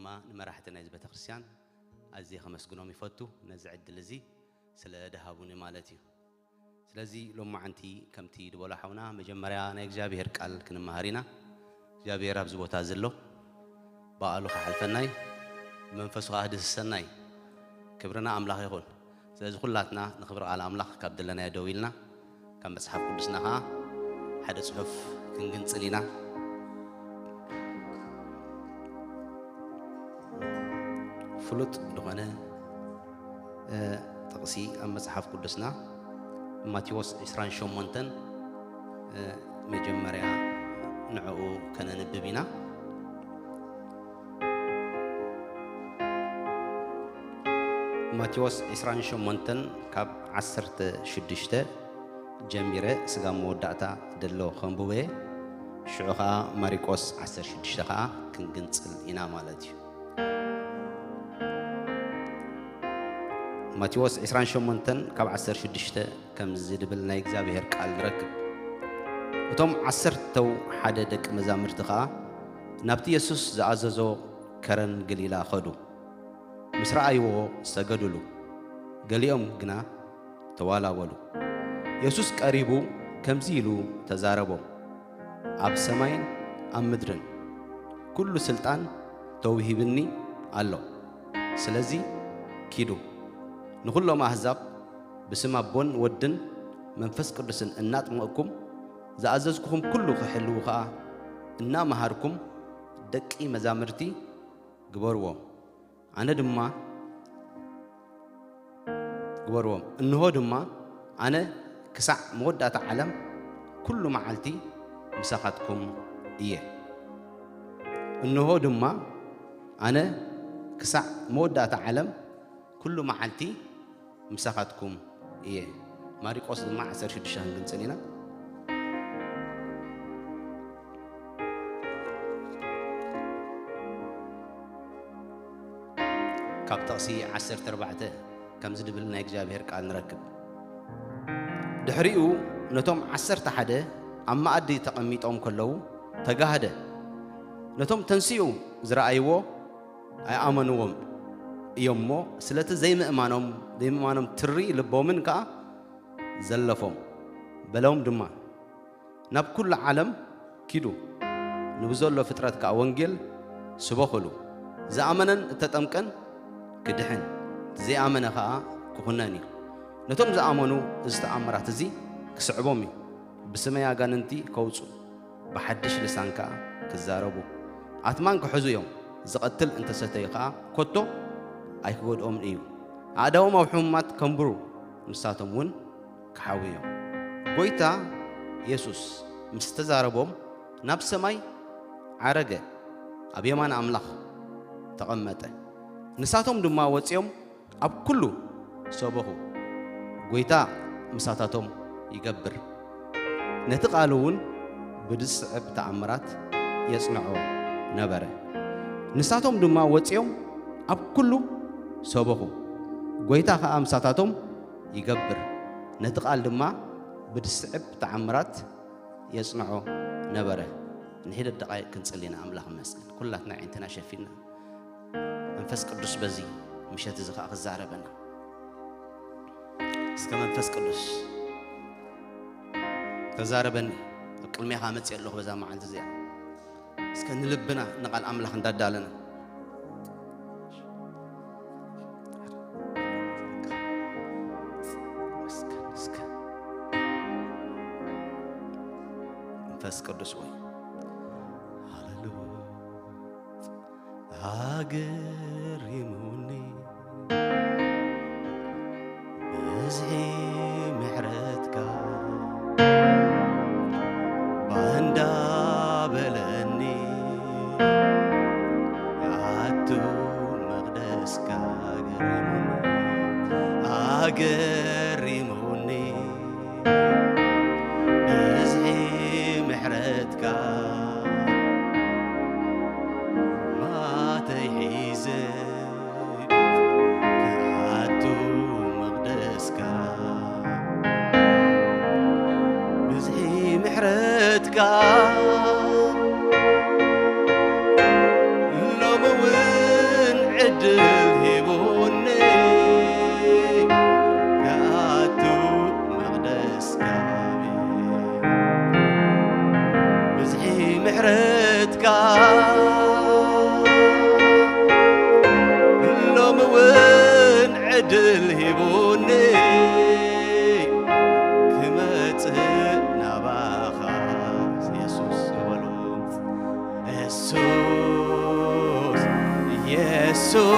دما نمرحتنا إذا بتخرسيان أزي خمس جنوم يفتو نزعد لزي سلا دهابوني مالتي سلازي لما عنتي كم تي دولا حونا مجمريا أنا إجابي هركال كنا مهارينا إجابي راب زبوت أزلو بقالو خالفناي منفسو هاد السناي كبرنا أملاخ يقول سلازي خلاتنا نخبر على أملاخ كابد لنا يدويلنا كم بسحب قدسنا ها حدا صحف كنجنس لينا فلوت دغنا تقصي أما صحف قدسنا ماتيوس إسران شومونتن مجمريا نعو كان نببينا ماتيوس إسران شومونتن كاب عصرت شدشته جميرة سجام ودعتا دلو خنبوه شعوها ماريكوس عصر شدشتها كنجنس الإنا مالتي ماتيوس إسران شومونتن كاب عصر شدشته كم زيد بالنا يجزابي هرك على ركب وتم عصرت تو حددك مزامرتها نبتي يسوس زعززو كرن قليلا خدو مسرع أيوه سجدلو قليهم جنا توالا ولو يسوس قريبو كم زيلو تزاربو أب سماين أم مدرن كل سلطان توهيبني الله سلازي كيدو نقول له ما هزاب بسم بون ودن منفس قدسن النات مأكم زعززكم كله خحلوها إننا مهاركم دقي مزامرتي قبروهم أنا دما قبروهم إنه دما أنا كسع مودة عالم كل معالتي مساحتكم إيه إنه دما أنا كسع مودة عالم كل معالتي مساحتكم إيه ماري قصد ما عسر شد شهن جنسلينا كاب تقصي عسر تربعته كم زد بالنا يجاب هيرك على نركب دحريو نتوم عسر تحده أما أدي تقميت أم كله تجاهده نتوم تنسيو زرعيوه أي أمنوهم يومو سلته زي ما إمانهم تري لبومن كا زلفهم بلوم دما نب كل عالم كيدو نبزول له فترة كأونجيل سبخلو زأمنن تتأمكن كدحن زي أمنة خا كهناني نتوم زأمنو استأمرات زي كسعبومي بسميا جاننتي كوتسو بحدش لسانكا كزاربو أتمان كحزو يوم زقتل أنت ستيقا كتو أيكود إيو عداو موحومات كمبرو نساتمون كحاويهم قويتا يسوس مستزاربهم نفس ماي عرقة أبي ما نعملخ تقمته نساتهم دما وتيوم أب كله صوبه قويتا مساتاتهم يقبر نتقالون بدس بتعمرات يصنعوا نبره نساتهم دما وتيوم أب كله صوبه قويتا خام مساتاتهم يقبر نتقال دما بدسعب تعمرات يصنعوا نبره نهيد الدقائق كنصلينا أملاح مسكن كلاتنا عندنا شايفيننا منفس قدس بزي مشات زخاء الزعربنا اسكا منفس قدس تزاربني أقل ميها متسي الله بزا ما عند زيا اسكا نلبنا نقال أملاح ندالنا መንፈስ ቅዱስ ወይ ሃሌሉያ አገር ይሙኒ በዝሒ ምሕረትካ ባንዳ በለኒ አቱ መቅደስካ አገር ይሙኒ لو موت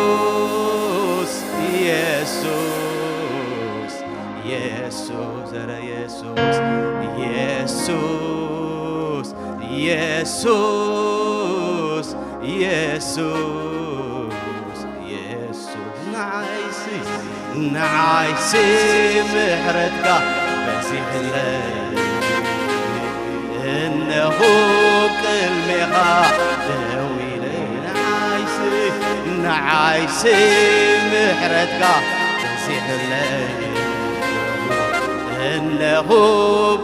ኢየሱስ ኢየሱስ ኢየሱስ ዘረ ኢየሱስ ኢየሱስ ኢየሱስ ኢየሱስ ኢየሱስ ንዓይሲ ምሕረትካ በዚሕለይ እነሆ ቅድሜኻ ደው ኢለይ ንዓይሲ ምሕረትካ በዚሕለይ እነሆ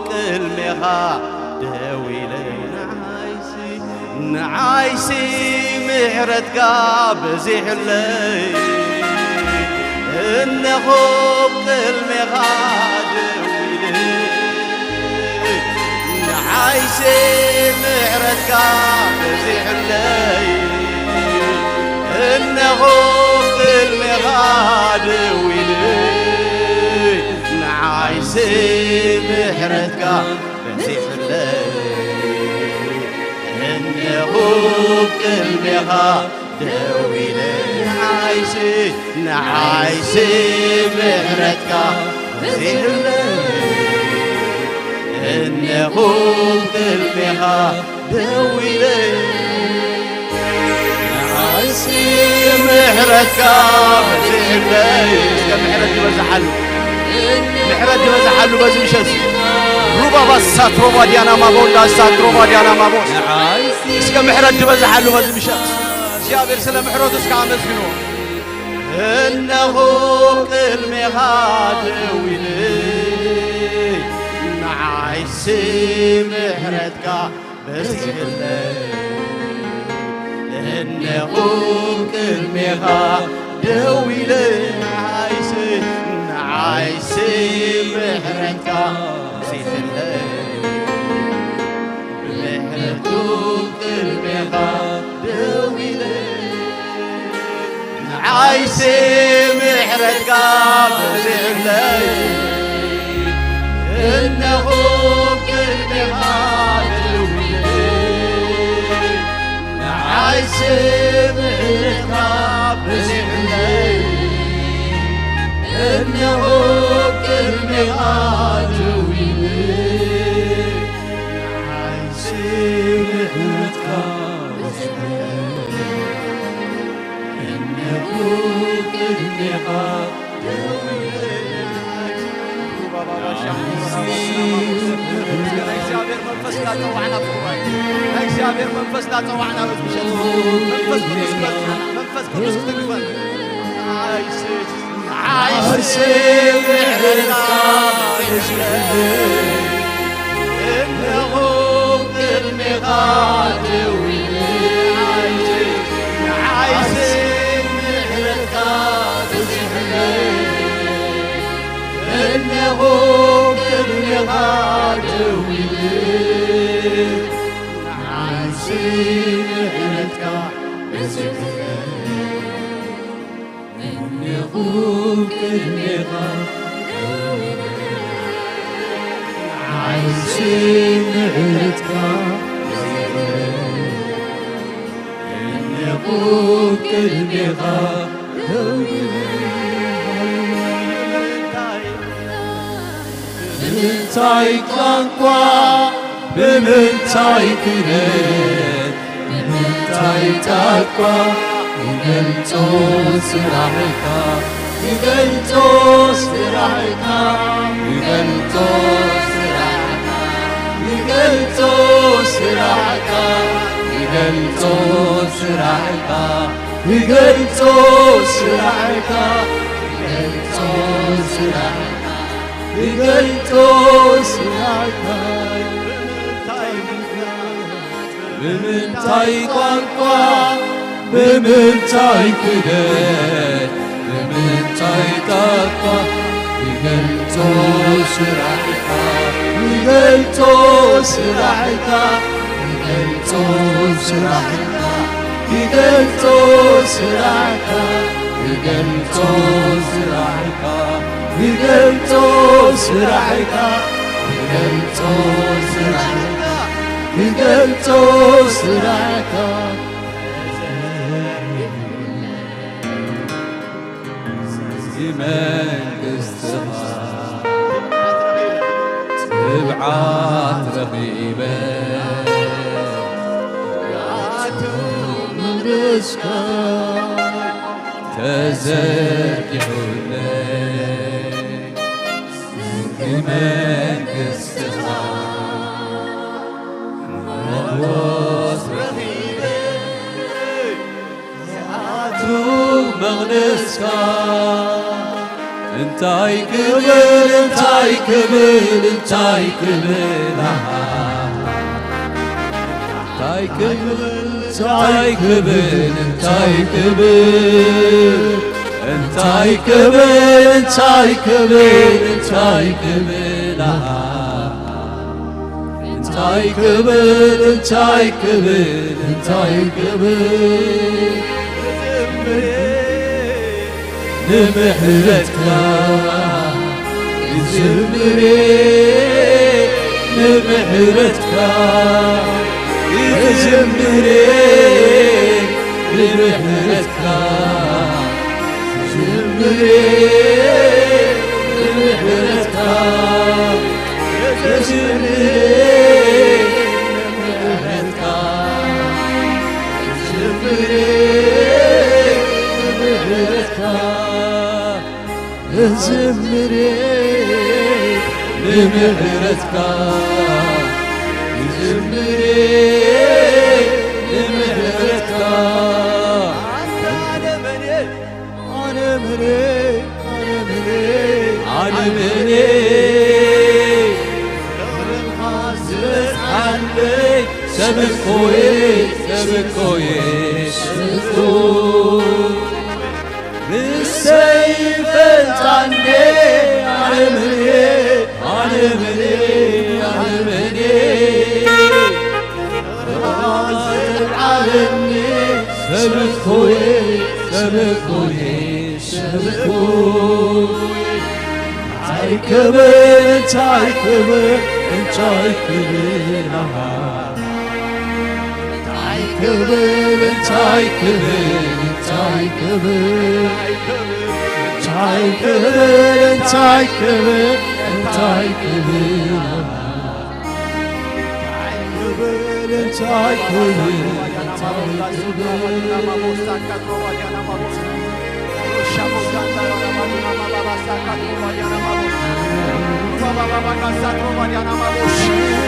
ቅድሜኻ ደው ኢለይ ንዓይሲ ምሕረትካ በዚሕለይ እነሆ ቅድሜኻ ደው ኢለይ ንዓይሲ ምሕረትካ በዚሕለይ እነሆ ቅድሜኻ ደው ኢለይ ንዓይሲ ምሕረትካ በዚሕለይ እነሆ ቅድሜኻ ደው ኢለይ ንዓይሲ ምሕረትካ በዚሕለይ እነሆ ቅድሜኻ ደው ኢለይ ንዓይሲ ምሕረትካ በዚሕለይ እስከ ምሕረት ይበዛሓሉ ምሕረት ይበዛሓሉ በዚ ምሸት ሩባባ ሳትሮባ ዲያና ማቦንዳ ሳትሮባ ዲያና ማቦስ እስከ ምሕረት ይበዛሓሉ በዚ ምሸት እግዚአብሔር ስለ ምሕረቱ እስከ አመስግኑ እነሆ ቅድሜኻ ደው ኢለይ ንዓይሲ ምሕረትካ በዚሕለይ እነሆ ቅድሜኻ ደው ኢለይ ንዓይሲ ምሕረትካ በዚሕለይ ምሕረቱ ቅድሜኻ ደው ኢለይ ንዓይሲ ምሕረትካ በዚሕለይ እነሆ ቅድሜኻ ደው ኢለይ ንዓይሲ ምሕረትካ በዚሕለይ እነሆ ቅድሜኻ ደው ኢለይ ንዓይሲ ምሕረትካ በዚሕለይ እነሆ ቅድሜኻ ደው ኢለይ እግዚአብሔር መንፈስ ላጸዋዕና ብጉባኤ እግዚአብሔር መንፈስ ላጸዋዕና በዝምሸት መንፈስ ቅዱስ በጽናና መንፈስ ቅዱስ ትግበል ንዓይሲ ምሕረትካ በዚሕለይ እነሆ ቅድሜኻ ደው ኢለይ ንዓይሲ ምሕረትካ በዚሕለይ እነሆ ቅድሜኻ ደው ኢለይ ንዓይሲ ምሕረትካ በዚሕለይ እነሆ ቅድሜኻ ደው ኢለይ ንዓይሲ ምሕረትካ በዚሕለይ እነሆ ቅድሜኻ ደው ኢለይ ብምንታይ ቋንቋ ብምንታይ ክነት ብምንታይ ጣቋ ይገልጾ ስራሕካ ይገልጾ ስራሕካ ይገልጾ ስራሕካ ይገልጾ ስራሕካ ይገልጾ ስራሕካ ይገልጾ ስራሕካ ይገልጾ ስራሕካ ይገልጾ ስራሕካ ብምንታይ ቋንቋ ብምንታይ ክነት ብምንታይ ጣቋ ይገልጾ ስራሕካ ይገልጾ ስራሕካ ይገልጾ ስራሕካ ይገልጾ ስራሕካ ይገልጾ ስራሕካ ይገልጾ ስራሕካ ይገልጾ ስራሕካ ይገልጾ ስራሕካ منقستها تبعات رغيبة يعتم رزقك تزكح الليل منقستها مغوص رغيبة يعتم مغنسك انتاي كبل انتاي كبل انتاي كبل انتاي كبل انتاي كبل انتاي كبل انتاي كبل انتاي كبل انتاي كبل انتاي كبل انتاي كبل انتاي كبل لمحرتك يزمري لمحرتك يزمري لمحرتك يزمري لمحرتك يزمري لمحرتك يزمري زمري لمحرتك زمري لمحرتك أنا مني أنا مني أنا مني أنا مني الحاسس عني سبب كويس سبب كويس بالسيف عني علمني علمني علمني غازل علمني سبب خوي سبب خوي سبب خوي انتاي كبر انتاي كبر انتاي كبر انتاي كبر انتاي كبر انتاي كبر انتاي كبر انتاي كبر انتاي كبر انتاي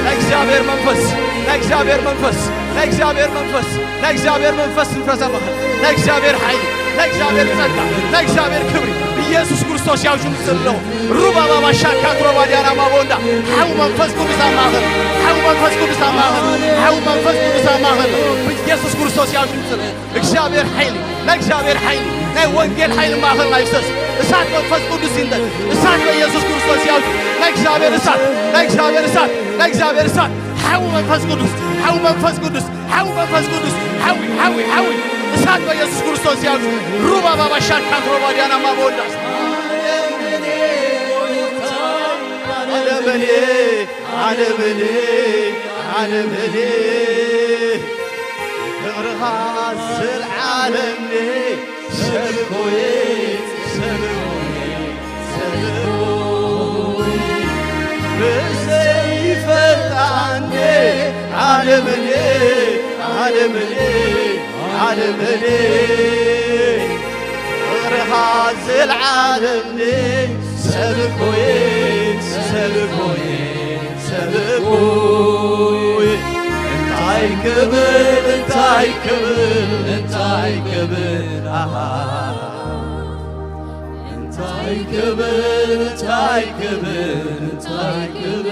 ለእግዚአብሔር መንፈስ ለእግዚአብሔር መንፈስ ለእግዚአብሔር መንፈስ ለእግዚአብሔር መንፈስ እንፈሰመህ ለእግዚአብሔር ኃይል ለእግዚአብሔር ጸጋ ለእግዚአብሔር ክብር ኢየሱስ ክርስቶስ ያውጁን ጽለው ሩባ ባባ ሻካትሮ ባዲያና ማቦንዳ ሐው መንፈስ ቅዱስ አማኸን ሐው መንፈስ ቅዱስ አማኸን ሐው መንፈስ ቅዱስ አማኸን ኢየሱስ ክርስቶስ ያውጁን ጽለው እግዚአብሔር ኃይል ለእግዚአብሔር ኃይል ለወንጌል ኃይል ማኸን አይሰስ እሳት መንፈስ ቅዱስ ይንደል እሳት በኢየሱስ ክርስቶስ ያውጁ ለእግዚአብሔር እሳት ለእግዚአብሔር እሳት ለእግዚአብሔር እሳት ሐው መንፈስ ቅዱስ ሐው መንፈስ ቅዱስ ሐው መንፈስ ቅዱስ ሐዊ ሐዊ ሐዊ እሳት በኢየሱስ ክርስቶስ ያውጁ ሩባ ባባ ሻካትሮ ባዲያና ማቦንዳስ ዓለምኔ ዓለምኔ ዓለምኔ ክብርኻ ዝልዓለምኔ ሰብኮዬ ሰብኮዬ ሰብኮዬ ብዘይፈልጣኔ ዓለምኔ ዓለምኔ ዓለምኔ ክብርኻ ዝልዓለምኔ ሰብኮዬ ሰብኮዬ ሰብኮዬ እንታይ ክብል እንታይ ክብል እንታይ ክብል እንታይ ክብል እንታይ ክብል እንታይ ክብል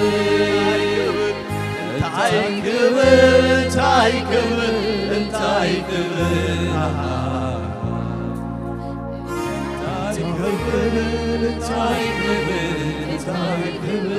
እንታይ ክብል እንታይ ክብል እንታይ ክብል እንታይ ክብል እንታይ ክብል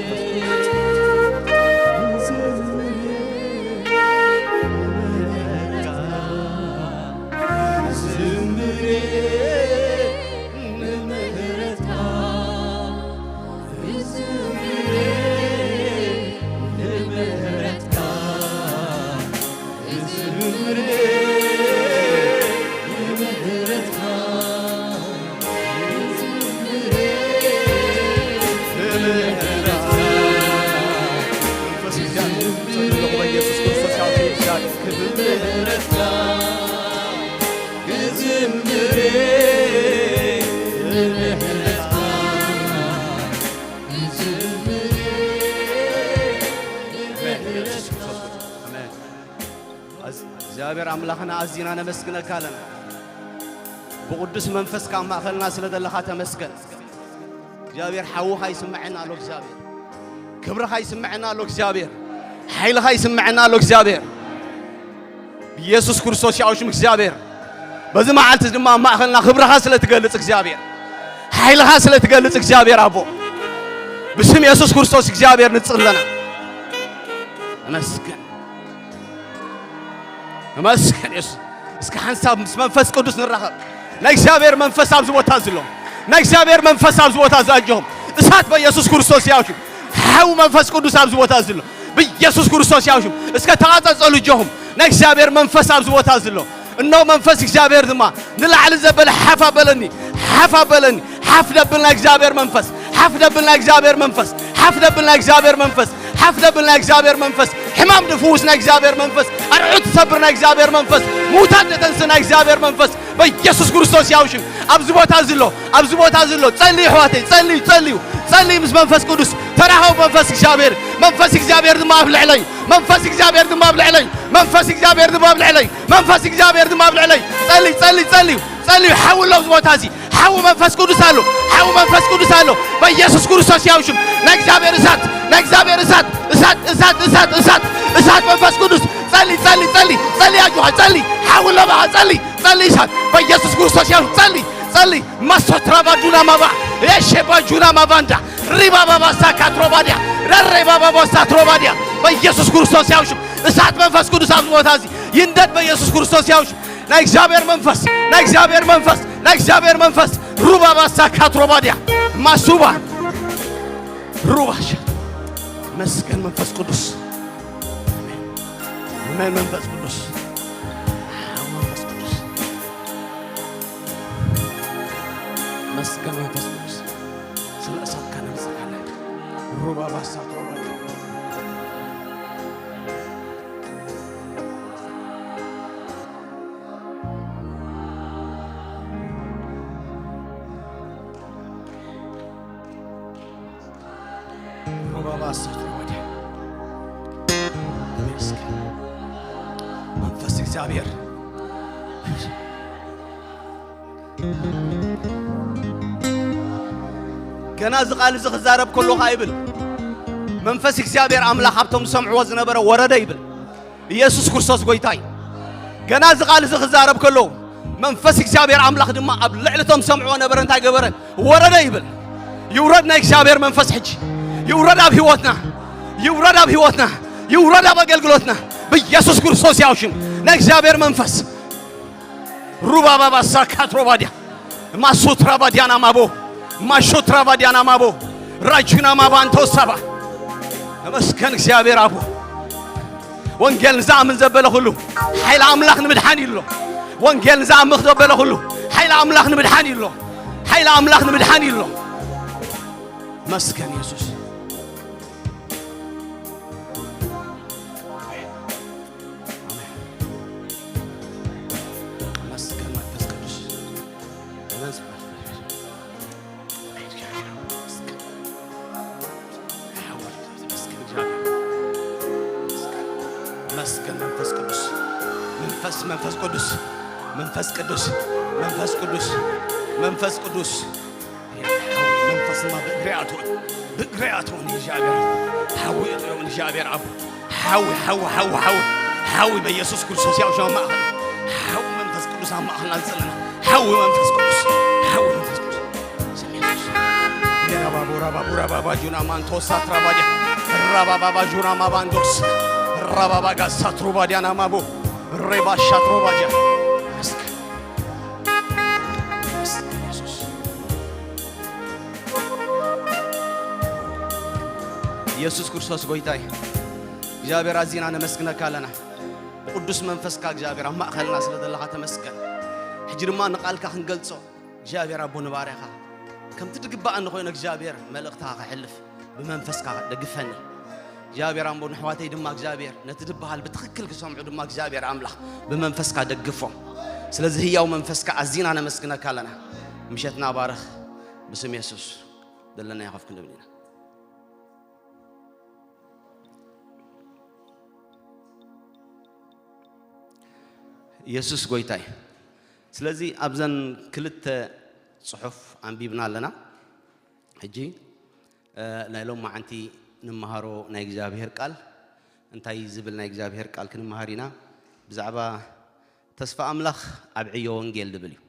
እግዚአብሔር አምላክና አዚና ነመስግነካ ለና بقدس منفس كان ما خلنا سلد الله تمسكن እግዚአብሔር حوها يسمعنا له እግዚአብሔር كبرها يسمعنا له እግዚአብሔር ኃይልها يسمعنا له እግዚአብሔር ኢየሱስ ክርስቶስ ያውሽም እግዚአብሔር በዚህ መዓልት ድማ ማእኸልና ክብርها ስለትገልጽ እግዚአብሔር ኃይልها ስለትገልጽ እግዚአብሔር አቦ بسم ኢየሱስ ክርስቶስ እግዚአብሔር ንጽለና ተመስገን ተመስገን እስከ ሐሳብ መንፈስ ቅዱስ ንራኸብ ለእግዚአብሔር መንፈስ አብዝ ቦታ ዝሎ ለእግዚአብሔር መንፈስ አብዝ ቦታ ዛጆም እሳት በኢየሱስ ክርስቶስ ያውሽ ሐው መንፈስ ቅዱስ አብዝ ቦታ ዝሎ በኢየሱስ ክርስቶስ ያውሽ እስከ ተዓጸጸሉ ጆም ለእግዚአብሔር መንፈስ አብዝ ቦታ ዝሎ እነሆ መንፈስ እግዚአብሔር ድማ ንላዕል ዘበለ ሐፋ በለኒ ሐፍደብልና እግዚአብሔር መንፈስ ሐፍደብልና እግዚአብሔር መንፈስ ሐፍደብልና እግዚአብሔር መንፈስ ሐፍደብልና እግዚአብሔር መንፈስ ሕማም ድፉስና እግዚአብሔር መንፈስ አርዑት ሰብርና እግዚአብሔር መንፈስ ሙታን ተንስና እግዚአብሔር መንፈስ በኢየሱስ ክርስቶስ ያውሽም አብዝ ቦታ ዝሎ ጸልይ ሆቴ ጸልይ ምስ መንፈስ ቅዱስ ተራሃው መንፈስ እግዚአብሔር ድማ አብልዕለይ መንፈስ እግዚአብሔር ድማ አብልዕለይ መንፈስ እግዚአብሔር ድማ አብልዕለይ መንፈስ እግዚአብሔር ድማ አብልዕለይ ጸልይ ሐውል አብዝ ቦታ ዚ ሐው መንፈስ ቅዱስ አሎ በኢየሱስ ክርስቶስ ያውሽም ለእግዚአብሔር እሳት መንፈስ ቅዱስ ጸልይ አጁሃ ሐውል ለባ ጸልይ እሳት በኢየሱስ ክርስቶስ ያውሽም ጸልይ ማሶትራባዱና ማባ የሸባጁና ማባንዳ ሪባባባ ሳካትሮባዲያ ረሬባባባ ሳትሮባዲያ በኢየሱስ ክርስቶስ ያውሽም እሳት መንፈስ ቅዱስ አብዝ ቦታ ዚ ይንደድ በኢየሱስ ክርስቶስ ያውሽም ለእግዚአብሔር መንፈስ ሩባባ ሳካትሮባዲያ ማሱባ ሩባሽ መስገን መንፈስ ቅዱስ አሜን መንፈስ ቅዱስ መስገን መንፈስ ቅዱስ ስለ እሳት ከነዘካለ ሩባባ ሳትሮባዲያ መንፈስ እግዚአብሔር ገና ዝቃል ዝኽዛረብ ከሎኻ ይብል መንፈስ እግዚአብሔር አምላክ ሀብቶም ሰምዕዎ ዝነበረ ወረደ ይብል ኢየሱስ ክርስቶስ ጎይታይ ገና ዝቃል ዝኽዛረብ ከሎ መንፈስ እግዚአብሔር አምላክ ድማ ኣብ ልዕልቶም ሰምዕዎ ነበረ እንታይ ገበረ ወረደ ይብል ይውረድና እግዚአብሔር መንፈስ ሕጂ ይውረድ ኣብ ህይወትና ይውረድ ኣብ አገልግሎትና በኢየሱስ ክርስቶስ ያውሽም ለእግዚአብሔር መንፈስ ሩባባባ ሳካትሮባዲያ ማሶትራባዲያና ማቦ ማሾትራባዲያና ማቦ ራጁና ማባንቶ ሰባ ተመስገን እግዚአብሔር አቦ ወንጌል ንዛምን ዘበለ ሁሉ ኃይል አምላክ ንምድሓን ይሎ ወንጌል ንዛምኽ ዘበለ ሁሉ ኃይል አምላክ ንምድሓን ይሎ መስገን ኢየሱስ መንፈስ ቅዱስ መንፈስማ በግሪያቶን እግዚአብሔር ሐዊቶን እግዚአብሔር አብ ሐዊ በኢየሱስ ክርስቶስ ያውሻው ማእኸል ሐዊ መንፈስ ቅዱስ ማእኸል አንጸለና ሐዊ መንፈስ ቅዱስ ረባባቡራ ጁና ማንቶስ አትራባዲያ ረባባባ ጁና ማባንዶስ ረባባጋ ሳትሮባዲያና ማቦ ሬባ ሻትሮባዲያ ኢየሱስ ክርስቶስ ጎይታይ እግዚአብሔር አዚና ነመስግነካ ለና ቅዱስ መንፈስካ እግዚአብሔር ማእኸልና ስለደለኻ ተመስገን ሕጂ ድማ ንቃልካ ክንገልጾ እግዚአብሔር አቦ ንባርያኻ ከም ትድግባእ ንኾይኑ እግዚአብሔር መልእኽትኻ ክሕልፍ ብመንፈስካ ደግፈኒ እግዚአብሔር አምቦ ንሕዋተይ ድማ እግዚአብሔር ነቲ ድበሃል ብትክክል ክሰምዑ ድማ እግዚአብሔር አምላኽ ብመንፈስካ ደግፎም ስለዚህ ህያው መንፈስካ አዚና ነመስግነካ ለና ምሸትና ባረኽ ብስም ኢየሱስ ደለና ይኸፍክ ንብልና ኢየሱስ ጎይታይ ስለዚ ኣብዘን ክልተ ጽሑፍ አንቢብና ኣለና ሕጂ ናይ ሎም ማዓንቲ ንመሃሮ ናይ እግዚአብሔር ቃል እንታይ ዝብል ናይ እግዚአብሔር ቃል ክንመሃሪና ብዛዕባ ተስፋ አምላኽ ኣብ ዕዮ ወንጌል ድብል እዩ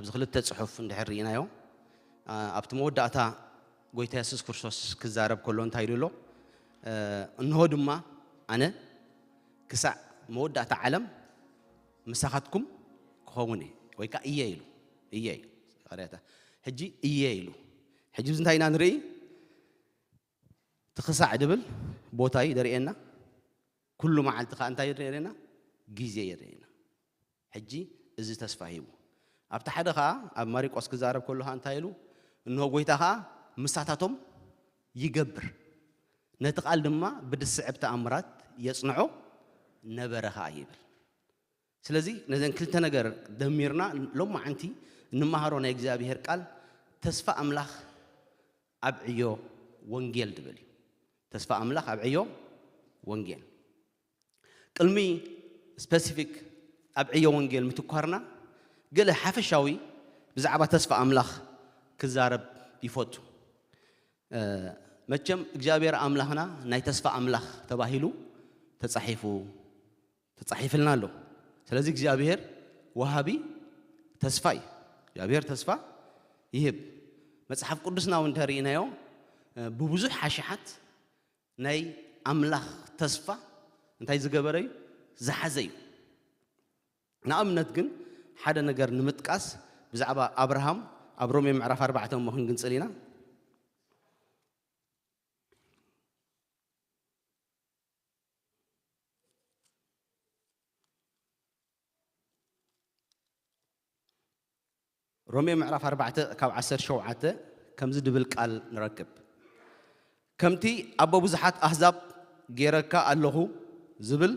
ኣብዚ ክልተ ጽሑፍ እንድሕሪናዮ ኣብቲ መወዳእታ ጎይታ ኢየሱስ ክርስቶስ ክዛረብ ከሎ እንታይ ኢሉ እንሆ ድማ ኣነ ክሳዕ መወዳእታ ዓለም مساختكم كهوني ويكا إيالو إيالو قريته حجي إيالو حجي زنتاينا نري تخسع دبل بوتاي درينا كل ما عند خانتاي درينا جيزي درينا حجي إذا تسفهموا أبتحدها أب مارك أسك زارب كله هانتايلو إنه قويتها مساحتهم يجبر نتقال دما بدس عبت أمرات يصنعوا نبرها يبل ስለዚህ ነዘን ክልተ ነገር ደሚርና ሎማ ዓንቲ ንመሃሮና እግዚአብሔር ቃል ተስፋ አምላኽ ኣብ ዕዮ ወንጌል ድብል ተስፋ አምላኽ ኣብ ዕዮ ወንጌል ቅልሚ ስፔሲፊክ ኣብ ዕዮ ወንጌል ምትኳርና ገለ ሓፈሻዊ ብዛዕባ ተስፋ አምላኽ ክዛረብ ይፈቱ መቸም እግዚአብሔር አምላኽና ናይ ተስፋ አምላኽ ተባሂሉ ተጻሒፍልና ኣሎ ስለዚህ እግዚአብሔር ወሃቢ ተስፋይ እግዚአብሔር ተስፋ ይህብ መጽሐፍ ቅዱስና ወንተሪናዮ በብዙሕ ሓሽሓት ናይ አምላኽ ተስፋ እንታይ ዝገበረዩ ዝሓዘዩ ንኣብነት ግን ሓደ ነገር ንምጥቃስ ብዛዕባ አብርሃም ኣብ ሮሜ ምዕራፍ 4 መኽን ግንጽሊና رومي معرف 4 كاب 10 شوعته كم زد بالقال نركب كمتي ابو بزحات احزاب غيركا الله زبل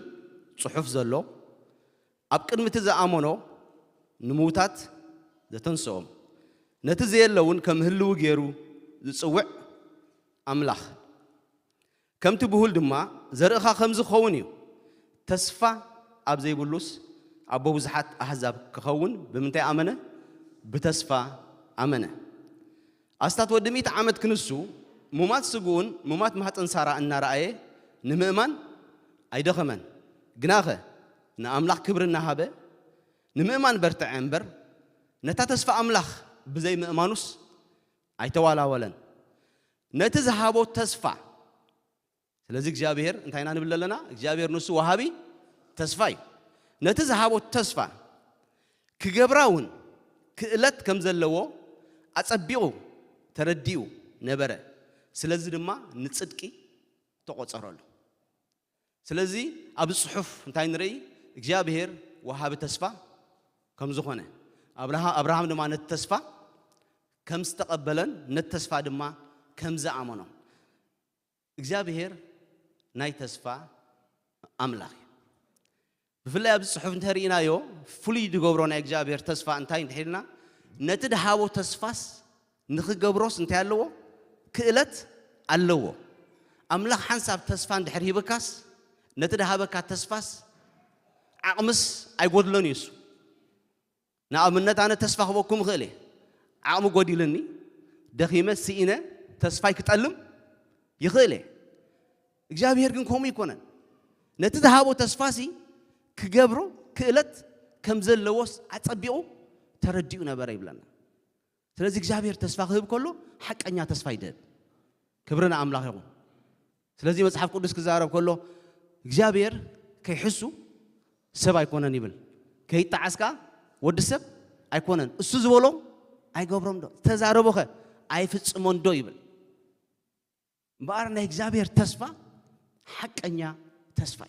صحف زلو اب قدمت زامنو نموتات زتنسوم نتزي يلون كم هلو غيرو زصوع املاح كمتي بهول دما زرخا خمز خونيو تسفا اب زي بلوس ابو بزحات احزاب كخون بمنتي امنه بتسفى أمنة أستات ودميت عمد كنسو ممات سجون ممات مهات انصارا النار أيه نمأمن أيده خمن جناخه نأملاخ كبر النهابة نمأمن برتع عنبر نتتسفى أملاخ بزي مأمانوس أيتوالا ولن نتزهابو تسفى لذلك جابير انتهينا نبل لنا جابير نسو وهابي تسفى نتزهابو تسفى كجبراون كألت كم زلوا أتصبيو ترديو نبرة سلزي دما نتصدقي تقصرله سلزي أبو الصحف نتاين ري إجابير وهاب تسفى كم زخنة أبراهام دما نتسفى كم استقبلا نتسفى دما كم زعمنا إجابير ناي تسفى أملاخ بفلا أبز الصحف انتهرينا يو فلي دقبرونا إجابير تسفى انتهين تحيلنا نتدهاو تسفاس نخي قبروس انتهي اللو كإلت اللو أملاخ حنساب تسفى اندحري بكاس نتدها بكا تسفاس عقمس أيقود لن يسو نأمنت أنا تسفى خوكم غلي عقم قودي لني دخيمة سيئنا تسفى كتألم يغلي إجابير كنكم يكونن نتدهاو تسفاسي كجبرو كإلت كم زل لوس عتصبيو ترديونا براي بلنا ስለዚህ እግዚአብሔር ተስፋ ህብ ከሎ ሐቀኛ ተስፋ ይደብ ክብርና አምላክ ይሁን ስለዚህ መጽሐፍ ቅዱስ ክዛረብ ከሎ እግዚአብሔር ከይሕሱ ሰብ አይኮነን ይብል ከይጣዓስካ ወድ ሰብ አይኮነን እሱ ዝበሎ አይገብሮም ዶ ተዛረቦኸ አይፍጽሞን ዶ ይብል ባርና እግዚአብሔር ተስፋ ሐቀኛ ተስፋ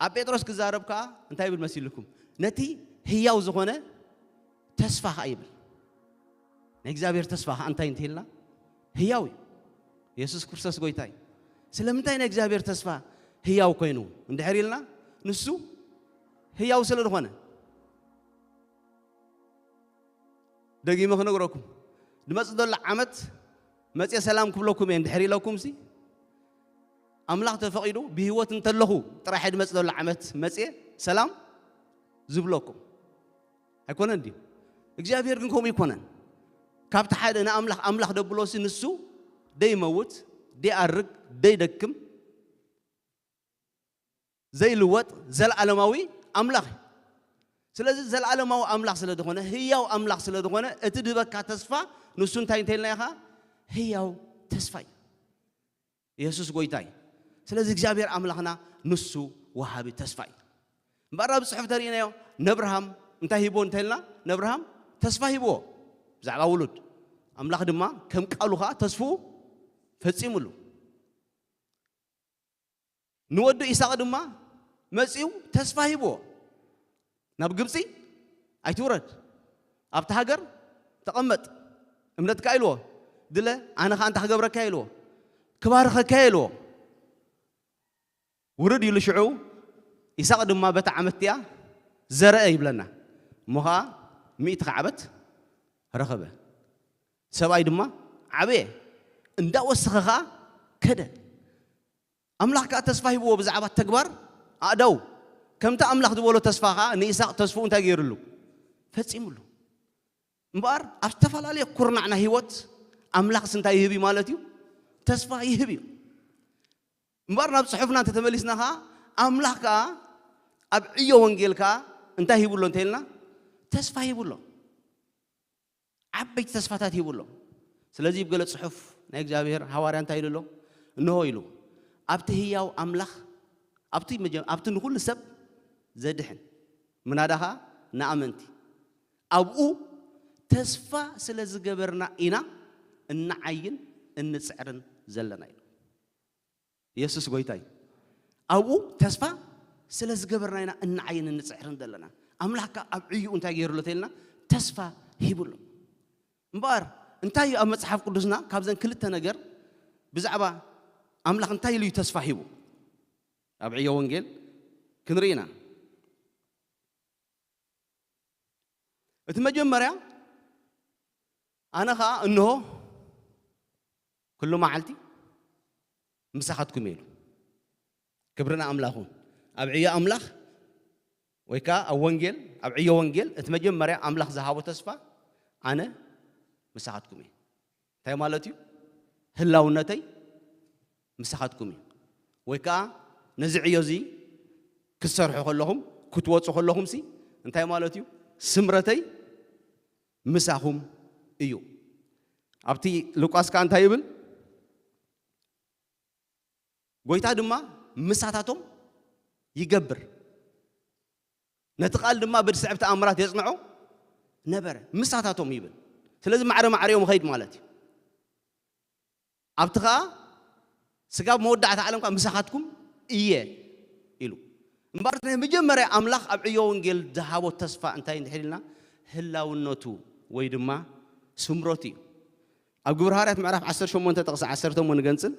ኣብ ጴጥሮስ ክዛረብካ እንታይ ይብል መስይልኩም ነቲ ህያው ዝኾነ ተስፋ ይብል እግዚአብሔር ተስፋ አንታይ እንተልና ህያው ኢየሱስ ክርስቶስ ጎይታይ ስለምንታይ ነው እግዚአብሔር ተስፋ ህያው ኮይኑ እንድሕሪልና ንሱ ህያው ስለሆነ ደጊመ ክነግረኩም ድመጽ ደለ ዓመት መጽየ ሰላም ክብለኩም እንድሕሪለኩም ሲ أملاك تفقدوا بهوة تلهو ترى حد مسألة العمت مسألة سلام زبلوكم هيكون عندي إجابة يرجعكم يكونن كابت حد أنا أملاك دبلوس نسو دي موت دي أرق دي دكم زي الوقت زل علماوي أملاك سلازل زل علماوي أملاك سلادقونه هي أو أملاك سلادقونه أتدبك كتصفى نسون تاين تيلناها هي أو تصفى يسوع قويتاي سلازل إجابة أملاكنا نسو وهابي تصفى برا بصحف ترينا يو نبرهم انتهي بون تيلنا نبرهم تصفى بو زعل ولد أملاك دما كم قالوها تصفو فتسيملو نودو إساق دما مسيو تصفى بو نبغبسي أيتورد أبتهاجر تقمت أمنت كايلو دله أنا خان تهاجر كايلو كبار كايلو ورد يلشعو إساق دما بتعمتيا زرع يبلنا مها 100 عبت رخبة سبعي دما عبيه اندا وسخها كده أملاك تصفى بو بزعبات تكبر أدو كم تأملاك دولو تصفاها نيساق تصفو انت غيرلو فتسيملو مبار افتفال عليه كورنعنا هيوت أملاك سنتا يهبي مالتيو تصفى يهبي مبار ناب صحفنا انت تملسناها أملاك أبعيو وانجيلكا انت هيبولو انتهلنا تصفى هيبولو عبيت تصفاتات هيبولو سلازي بقلت صحف نايك جابير حواري انت هيلو انه هيلو أبتي هياو أملاك أبتي نقول لسب زدحن من هذاها نأمنتي أبو تسفى سلز جبرنا إنا النعين النسعرن زلنا يسوع قويتاي أبو تسفى سلز جبرنا إنا النعين النسعرن زلنا أملاك أبعيو أنت غير لتلنا تسفى هيبلو مبار أنتي أم صحف قدسنا كابزن كل التنجر بزعبة أملاك أنتي اللي تسفى هيبو أبعيو وانجيل كنرينا اتمجمريا أنا خا إنه كل ما عالتي مساحتكم يلو كبرنا أملاخون أبعيا أملاخ ويكا أوانجيل أبعيا وانجيل اتمجمريا أملاخ زهابو تسفى أنا مساحتكم يلو تاي مالتيو هلاونتي مساحتكم يلو ويكا نزعيو زي كسرحو خلهم كتوصو خلهم سي انتاي مالتيو سمرتي مساهم ايو ابتي لوقاس كان تايبل غويتا دما مساتاتهم يجبر نتقال دما بدسعب تأمرات يصنعوا نبر مساتاتهم يبل سلازم معريوم خيد مالتي ابتغا سقاب مودعة عالم كان مساحتكم إيه إلو مبارتنا مجمرة أملاخ أبعيو ونجيل ذهابو تصفى انتين حيلنا هلا والنوتو ويدما سمروتي أقول هارات معرف 10 شو منت تقص 10 توم ونجنسل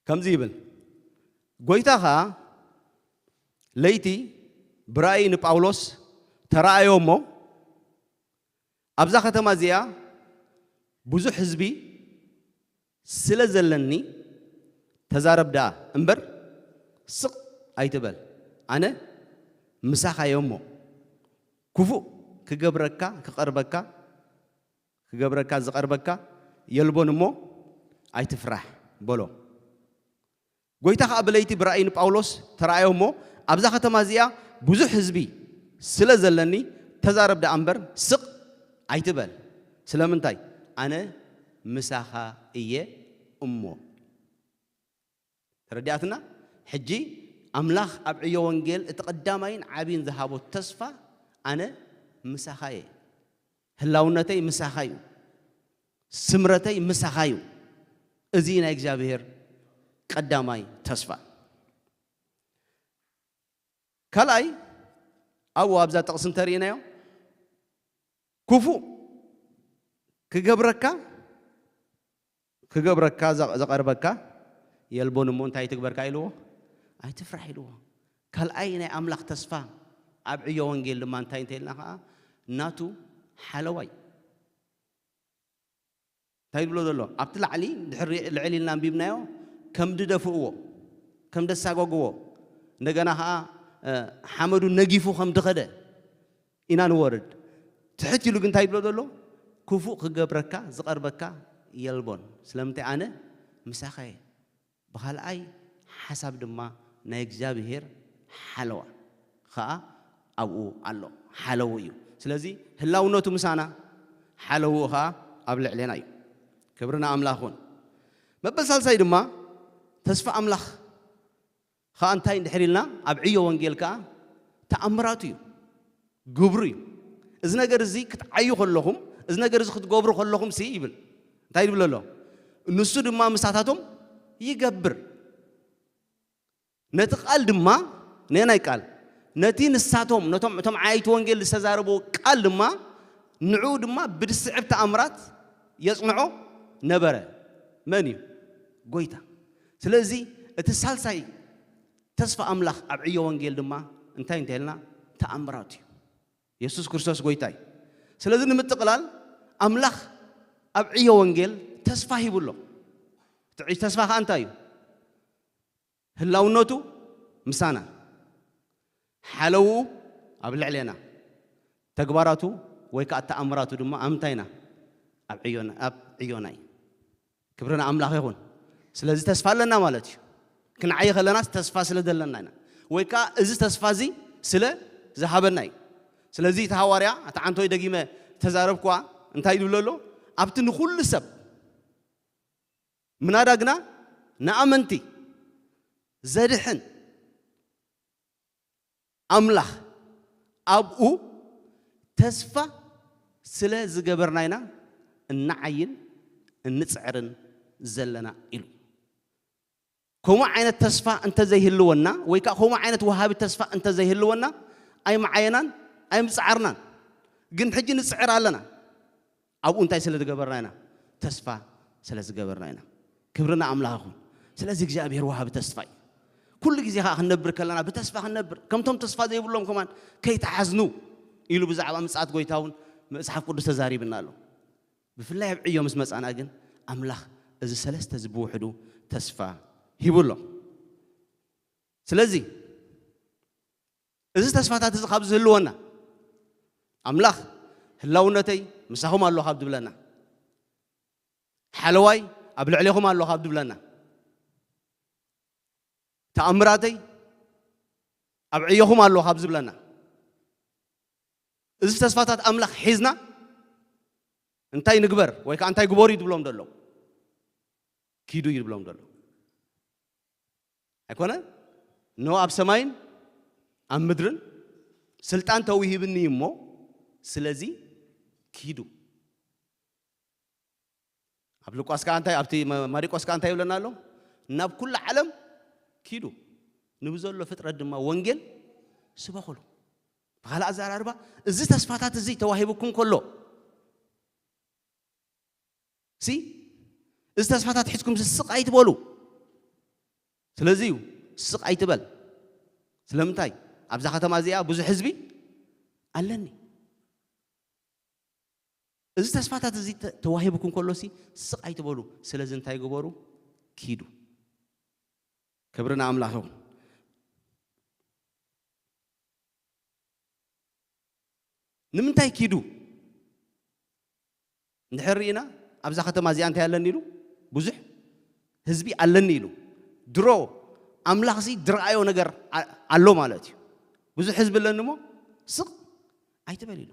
كم زيبل قويتها ليتي براين باولوس ترى يومه أبزخ تمازيا بزح حزبي سلزلني تزارب دا امبر سق أيتبل أنا مساحة يومه كفو كجبركا كقربكا كجبركا زقربكا يلبون مو أيتفرح بولو قويتها قبليتي براين باولوس ترى يومه أبزخ تمازيا بزح حزبي سلزلني تزارب دا أمبر سق أيتبل سلامنتاي أنا مساحة إيه أمه تردياتنا حجي أملاخ أبعيو وانجيل اتقدامين عابين ذهابو تصفى أنا مساحة إيه هلاونتي مساحة إيه سمرتي مساحة إيه أزينا إجابير قدامي تصفى كلاي أو أبزا تقسم ترينا كفو كجبركا زقربكا يلبون مون تاي تكبركا يلو أي تفرح يلو ካልኣይ ናይ ኣምላኽ ተስፋ ኣብ ዕዮ ወንጌል ድማ እንታይ እንተይልና ከዓ ናቱ ሓለዋይ እንታይ ብሎ ዘሎ ኣብቲ ላዕሊ ድሕሪ ልዕል ኢልና አንቢብናዮ ከም ድደፍእዎ ከም ደሳጓግዎ እንደገና ከዓ ሓመዱ ነጊፉ ከም ድኸደ ኢና ንወርድ ትሕት ኢሉ ግን እንታይ ብሎ ዘሎ ክፉእ ክገብረካ ዝቐርበካ የልቦን ስለምንታይ ኣነ ምሳኸ ብኻልኣይ ሓሳብ ድማ ናይ እግዚኣብሔር ሓለዋ ከዓ ኣብኡ ኣሎ ሓለዉ እዩ ስለዚ ህላውነቱ ምሳና ሓለዉ ከዓ ኣብ ልዕልና እዩ ክብርና ኣምላኽ ይኹን መበል ሳልሳይ ድማ ተስፋ ኣምላኽ ከዓ እንታይ እንድሕር ኢልና ኣብ ዕዮ ወንጌል ከዓ ተኣምራቱ እዩ ግብሩ እዩ እዚ ነገር እዚ ክትዓዩ ከለኹም እዚ ነገር እዚ ክትገብሩ ከለኹም ሲ ይብል እንታይ ይብል ኣሎ ንሱ ድማ ምሳታቶም ይገብር ነቲ ቃል ድማ ነናይ ቃል ነቲ ንሳቶም ነቶም ዓይቲ ወንጌል ዝተዛረቡ ቃል ድማ ንዑ ድማ ብድስዕብ ተኣምራት የጽንዖ ነበረ መን እዩ ጎይታ ስለዚ እቲ ሳልሳይ ተስፋ ኣምላኽ ኣብ ዕዮ ወንጌል ድማ እንታይ እንተልና ተኣምራት እዩ ኢየሱስ ክርስቶስ ጎይታ እዩ ስለዚ ንምጥቕላል ኣምላኽ ኣብ ዕዮ ወንጌል ተስፋ ሂቡሎ ተስፋ ከዓ እንታይ እዩ ህላውነቱ ምሳና ሓለዉ ኣብ ልዕልና ተግባራቱ ወይ ከዓ ተኣምራቱ ድማ ኣምታይና ኣብ ዕዮና እዩ ክብርና ኣምላኽ ይኹን ስለዚ ተስፋ ኣለና ማለት እዩ ክንዓይ ከለና ተስፋ ስለ ዘለና ኢና ወይ ከዓ እዚ ተስፋ እዚ ስለ ዝሃበና እዩ ስለዚ እቲ ሃዋርያ እቲ ዓንቶይ ደጊመ ተዛረብኳ እንታይ ይብሎ ኣሎ ኣብቲ ንኹሉ ሰብ ምናዳግና ንኣመንቲ ዘድሕን ኣምላኽ ኣብኡ ተስፋ ስለ ዝገበርና ኢና እናዓይን እንፅዕርን ዘለና ኢሉ ከምኡ ዓይነት ተስፋ እንተዘይህልወና ወይ ከዓ ከምኡ ዓይነት ወሃቢ ተስፋ እንተዘይህልወና ኣይመዓየናን ኣይምፅዓርናን ግን ሕጂ ንፅዕር ኣለና ኣብኡ እንታይ ስለ ዝገበርና ኢና ተስፋ ስለ ዝገበርና ኢና ክብርና ኣምላኽ ይኹን ስለዚ እግዚኣብሔር ወሃቢ ተስፋ እዩ ኩሉ ግዜ ከዓ ክንነብር ከለና ብተስፋ ክንነብር ከምቶም ተስፋ ዘይብሎም ከማን ከይተሓዝኑ ኢሉ ብዛዕባ ምጽኣት ጎይታ እውን መጽሓፍ ቅዱስ ተዛሪብና ኣሎ ብፍላይ ኣብ ዕዮ ምስ መጻና ግን ኣምላኽ እዚ ሰለስተ ዝብውሕዱ ተስፋ ሂቡሎ ስለዚ እዚ ተስፋታት እዚ ካብ ዝህልወና ኣምላኽ ህላውነተይ ምሳኹም ኣሎ ካብ ድብለና ሓለዋይ ኣብ ልዕሊኹም ኣሎ ካብ ድብለና ተኣምራተይ ኣብ ዕዮኹም ኣሎ ካብ ዝብለና እዚ ተስፋታት ኣምላኽ ሒዝና እንታይ ንግበር ወይ ከዓ እንታይ ግበሩ ይድብሎም ደሎ ኪዱ ይድብሎም ደሎ ኣይኮነ ኖ ኣብ ሰማይን ኣብ ምድርን ስልጣን ተውሂብኒ እሞ ስለዚ ኪዱ ኣብ ሉቃስ ከዓ እንታይ ኣብቲ ማሪቆስ ከዓ እንታይ ይብለና ኣሎ ናብ ኩሉ ዓለም ኪዱ ንብዘሎ ፍጥረት ድማ ወንጌል ስበኹሉ ብኻልእ ኣዘራርባ እዚ ተስፋታት እዚ ተዋሂብኩም ከሎ እዚ ተስፋታት ሒዝኩም ስቕ ኣይትበሉ ስለዚ እዩ ስቕ ኣይትበል ስለምንታይ ኣብዛ ከተማ እዚኣ ብዙሕ ህዝቢ ኣለኒ እዚ ተስፋታት እዚ ተዋሂብኩም ከሎ ስቕ ኣይትበሉ ስለዚ እንታይ ግበሩ ኪዱ ክብርና ኣምላኽ ይኹን ንምንታይ ኪዱ እንድሕር ርኢና ኣብዛ ከተማ እዚኣ እንታይ ኣለኒ ኢሉ ብዙሕ ህዝቢ ኣለኒ ኢሉ ድሮ ኣምላኽ ድረኣዮ ነገር ኣሎ ማለት እዩ ብዙሕ ህዝቢ ኣለኒ እሞ ስቕ ኣይትበል ኢሉ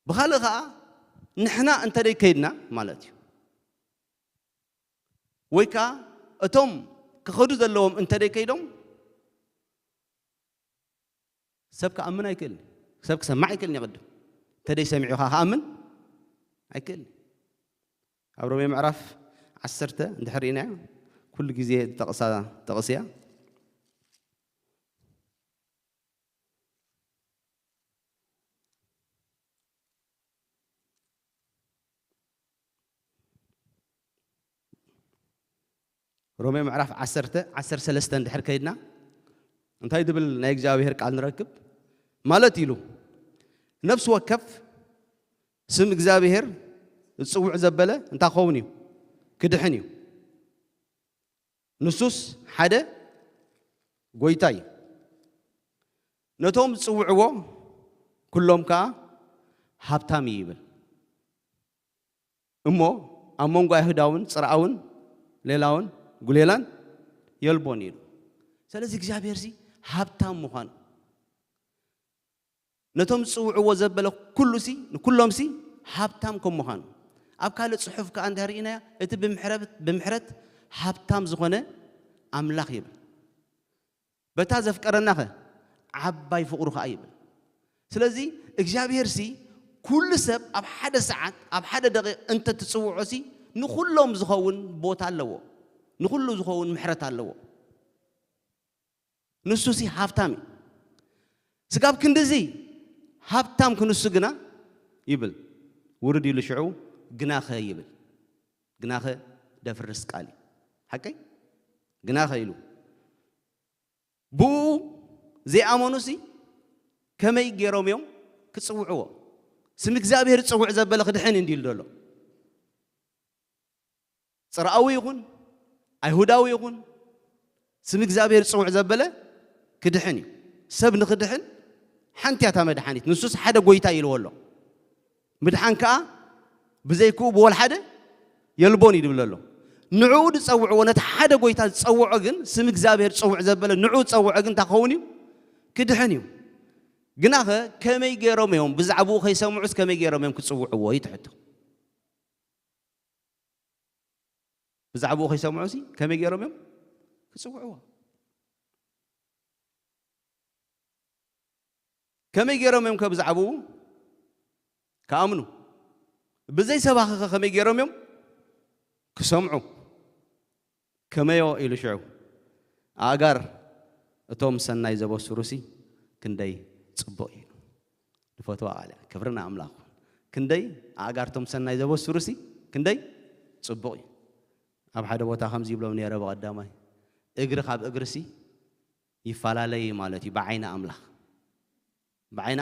ብኻልእ ከዓ ንሕና እንተደይ ከይድና ማለት እዩ ወይ ከዓ እቶም ክኸዱ ዘለዎም እንተደይ ከይዶም ሰብ ክኣምን ኣይክእልኒ ሰብ ክሰማዕ ኣይክእልኒ ይቕድም እንተደይ ሰሚዑ ክኣምን ኣይክእልኒ ኣብ ሮሜ ምዕራፍ 10 እንድሕር ርኢና ኩሉ ግዜ ጠቕስያ ሮሜ ምዕራፍ 10 13 እንድሕር ከይድና እንታይ ድብል ናይ እግዚአብሔር ቃል ንረክብ ማለት ኢሉ ነፍስ ወከፍ ስም እግዚአብሔር ዝጽውዕ ዘበለ እንታይ ኸውን እዩ ክድሕን እዩ ንሱስ ሓደ ጎይታይ ነቶም ዝጽውዕዎ ኩሎም ከዓ ሃብታም ይብል እሞ ኣብ መንጎ አይሁዳውን ጽርዓውን ሌላውን ጉሌላን የልቦን ኢሉ ስለዚህ እግዚአብሔር ሲ ሃብታም ምዃኑ ነቶም ዝጽውዕዎ ዘበለ ኩሉ ሲ ንኩሎም ሲ ሃብታም ከም ምዃኑ ኣብ ካልእ ጽሑፍ ከዓ እንተሪእናያ እቲ ብምሕረት ሃብታም ዝኾነ ኣምላኽ ይብል በታ ዘፍቀረናኸ ዓባይ ፍቕሩ ከዓ ይብል ስለዚህ እግዚአብሔር ሲ ኩሉ ሰብ ኣብ ሓደ ሰዓት ኣብ ሓደ ደቂቕ እንተ ትጽውዖ ሲ ንኩሎም ዝኸውን ቦታ ኣለዎ ንኩሉ ዝኸውን ምሕረት ኣለዎ ንሱ ሲ ሃብታም ስጋብ ክንድዚ ሃብታም ክንሱ ግና ይብል ውርድ ኢሉ ሽዑ ግናኸ ይብል ግናኸ ደፍርስ ቃል ሓቀይ ግናኸ ኢሉ ብኡ ዘይኣመኑ ሲ ከመይ ገይሮም እዮም ክጽውዕዎ ስም እግዚአብሔር ጽውዕ ዘበለ ክድሕን እንዲል ደሎ ጽርዓዊ ይኹን አይሁዳዊ ይኹን ስም እግዚአብሔር ጽውዕ ዘበለ ክድሕን እዩ ሰብ ንክድሕን ሓንቲያታ መድሓኒት ንሱስ ሓደ ጎይታ ኢልዎ ኣሎ ምድሓን ከዓ ብዘይክኡ ብወል ሓደ የልቦን ይድብል ኣሎ ንዑ ዝጸውዕዎ ነቲ ሓደ ጎይታ ዝጸውዖ ግን ስም እግዚአብሔር ጽውዕ ዘበለ ንዑ ዝጸውዖ ግን ታኸውን እዩ ክድሕን እዩ ግናኸ ከመይ ገይሮም እዮም ብዛዕባኡ ከይሰምዑስ ከመይ ገይሮም እዮም ክጽውዕዎ ይትሕቶ ብዛዕባኡ ከይሰምዑሲ ከመይ ገይሮም እዮም ክጽውዕዎ ከመይ ገይሮም እዮም ከብዛዕባኡ ከኣምኑ ብዘይ ሰባኸ ከመይ ገይሮም እዮም ክሰምዑ ከመዮ ኢሉ ሽዑ ኣጋር እቶም ሰናይ ዘበስሩሲ ክንደይ ጽቡቕ እዩ ንፈትዋ ቃል ክብርና ኣምላኽ ክንደይ ኣጋርቶም ሰናይ ዘበስሩሲ ክንደይ ጽቡቕ እዩ ኣብ ሓደ ቦታ ከምዚ ይብሎም ነይረ በቀዳማይ እግሪ ካብ እግሪሲ ይፈላለይ ማለት እዩ ብዓይነ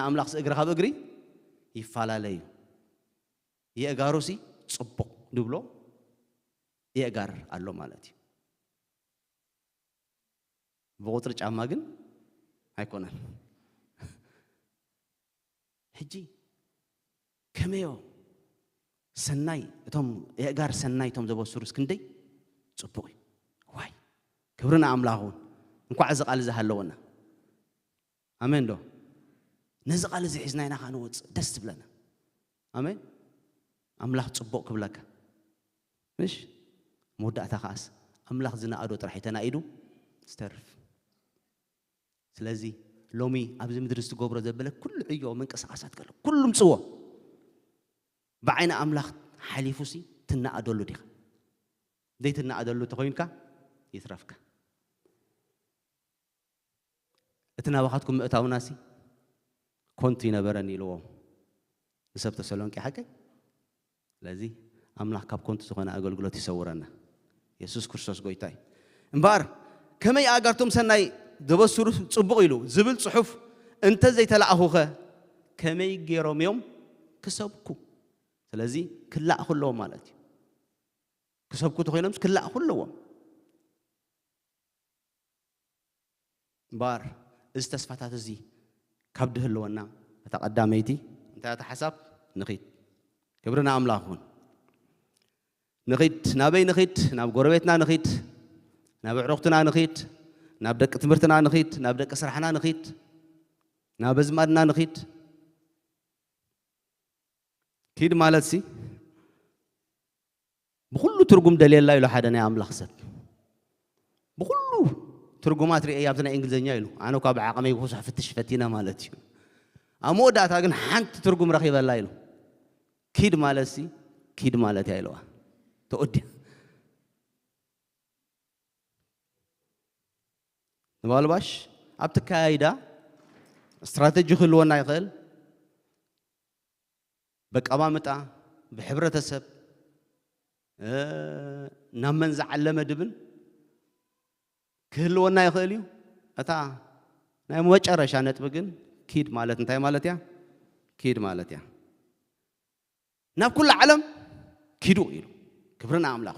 ኣምላኽ እግሪ ካብ እግሪ ይፈላለዩ የእጋሩሲ ጽቡቕ ድብሎ የእጋር ኣሎ ማለት እዩ ብቁጥሪ ጫማ ግን ኣይኮነን ሕጂ ከመዮ ሰናይ እቶም የእጋር ሰናይ እቶም ዘበስሩስ ክንደይ ጽቡቕ እዩ ዋይ ክብርና ኣምላኽ እውን እንኳዕ እዚ ቃል ዝሃለወና ኣሜን ዶ ነዚ ቃል እዚ ሒዝና ኢና ንወፅእ ደስ ትብለና ኣሜን ኣምላኽ ጽቡቕ ክብለካ ምሽ መወዳእታ ከኣስ ኣምላኽ ዝነኣዶ ጥራሕ ተናኢዱ ዝተርፍ ስለዚ ሎሚ ኣብዚ ምድሪ ዝትገብሮ ዘበለ ኩሉ ዕዮ መንቀሳቐሳት ከሎ ኩሉ ምፅዎ ብዓይነ ኣምላኽ ሓሊፉሲ ትናኣደሉ ዲኻ ደይ ትናኣደሉ ተኾይንካ ይትረፍካ እቲ ናባኻትኩም ምእታውናሲ ኮንቱ ይነበረን ኢልዎም ንሰብ ተሰሎንቄ ሓቀይ ስለዚ ኣምላኽ ካብ ኮንቱ ዝኾነ ኣገልግሎት ይሰውረና ኢየሱስ ክርስቶስ ጎይታ እዩ እምበር ከመይ ኣጋርቶም ሰናይ ዘበስሩ ጽቡቕ ኢሉ ዝብል ጽሑፍ እንተ ዘይተለኣኹኸ ከመይ ገይሮም እዮም ክሰብኩ ስለዚ ክላእ ኩለዎም ማለት እዩ ክሰብኩ ተኾይኖም ክላእ ኩለዎም እምበር እዚ ተስፋታት እዚ ካብ ድህልወና እታ ቀዳመይቲ እንታይ እታ ሓሳብ ንኺድ ክብርና ኣምላኽ እውን ንኺድ ናበይ ንኺድ ናብ ጎረቤትና ንኺድ ናብ ኣዕሩኽትና ንኺድ ናብ ደቂ ትምህርትና ንኺድ ናብ ደቂ ስራሕና ንኺድ ናብ ኣዝማድና ንኺድ ኪድ ማለት ሲ ብኩሉ ትርጉም ደልየላ ኢሉ ሓደ ናይ ኣምላኽ ሰብ ብኩሉ ትርጉማት ርአይ ኣብቲ ናይ እንግሊዝኛ ኢሉ ኣነ እኳ ብዓቐመይ ብዙሕ ፍትሽ ፈቲነ ማለት እዩ ኣብ መወዳእታ ግን ሓንቲ ትርጉም ረኺበላ ኢሉ ኪድ ማለት ሲ ኪድ ማለት እያ ኢለዋ ተወድያ ንባልባሽ ኣብቲ ካይዳ استراتيجي خلونا يخل بقامامطا بحبرتسب نمن زعلمه دبن كهلونا يخليو اتا ናይ መጨረሻ ነጥብ ግን ኪድ ማለት እንታይ ማለት ያ ኪድ ማለት ያ ናብ ኩሉ ዓለም ኪዱ ኢሉ ክብርና አምላኽ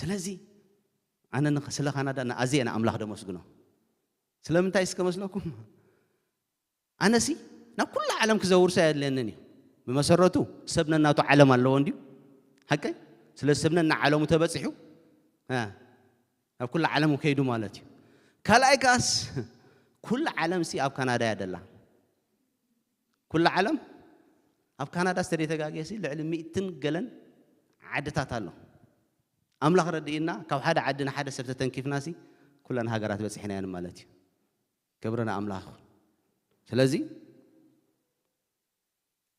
ስለዚህ أنا نخسله خاندا أنا أزي أنا أملاك دموس جنو سلام تايس كمسلكم أنا سي نكل عالم كزور سعد لأنني بمسرته سبنا ناتو عالم اللون ديو هكاي سلا سبنا نعالم متبسحو نكل عالم وكيدو مالتي كلايكاس كل عالم سي أب كندا يا دللا كل عالم أب كندا استريت جاجيسي لعلم 100 جلن عدتها له أملاك ردينا كم حدا عدنا حدا سبتة كيف ناسي كلنا هاجرات بس إحنا يعني مالتي كبرنا أملاك سلازي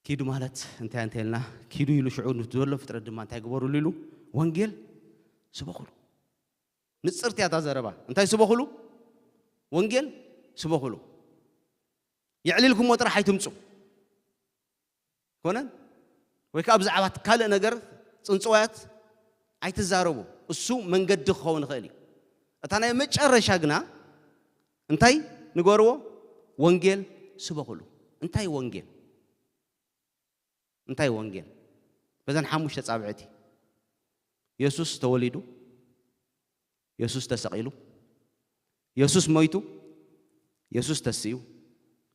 كيدو مالت أنت لنا كيدو يلو شعور نتدور فترة دم أنت يقبروا ليلو وانجيل سبخلو نتصرت يا تزاربا أنت سبخلو وانجيل سبخلو يعلي لكم وتر حيتمسو كونن ويكابز عبات كلا نجر صنصوات አይተዛረቡ እሱ መንገድ ሆነ ኸሊ እታና የመጨረሻ ግና እንታይ ንገርዎ ወንጌል ስበኹሉ እንታይ ወንጌል በዘን ሐሙሽ ተጻብዕቲ ኢየሱስ ተወሊዱ ኢየሱስ ተሰቂሉ ኢየሱስ ሞይቱ ኢየሱስ ተስዩ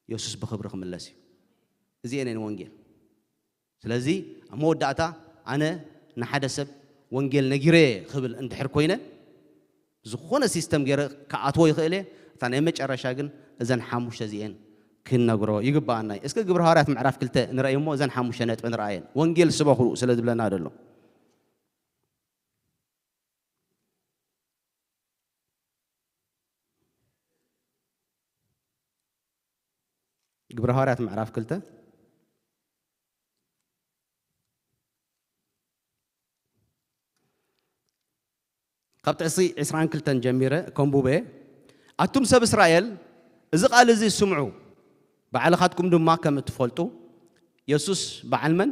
ኢየሱስ በክብር ክምለስ እዚ የኔን ወንጌል ስለዚህ አመወዳእታ አነ ንሓደ ሰብ ወንጌል ነጊሬ خبل እንድሕር ኮይነ ዝኾነ ሲስተም ገረ ከአትዎ ይኽእለ ታና የመጨረሻ ግን እዘን ሐሙሽ እዚአን ክነግሮ ይግባአና እስከ ግብረ ሐዋርያት ምዕራፍ 2 ንራእየሞ እዘን ሐሙሽ ነጥብ ንራእየን ወንጌል ስበኹ ስለ ዝብለና አይደሎ ግብረ ሐዋርያት ምዕራፍ 2 قبت عسران كلتن جميرة كمبوبة أتم سب إسرائيل إذا قال زي سمعوا بعل خاتكم دم ما كم تفولتوا يسوس بعلمن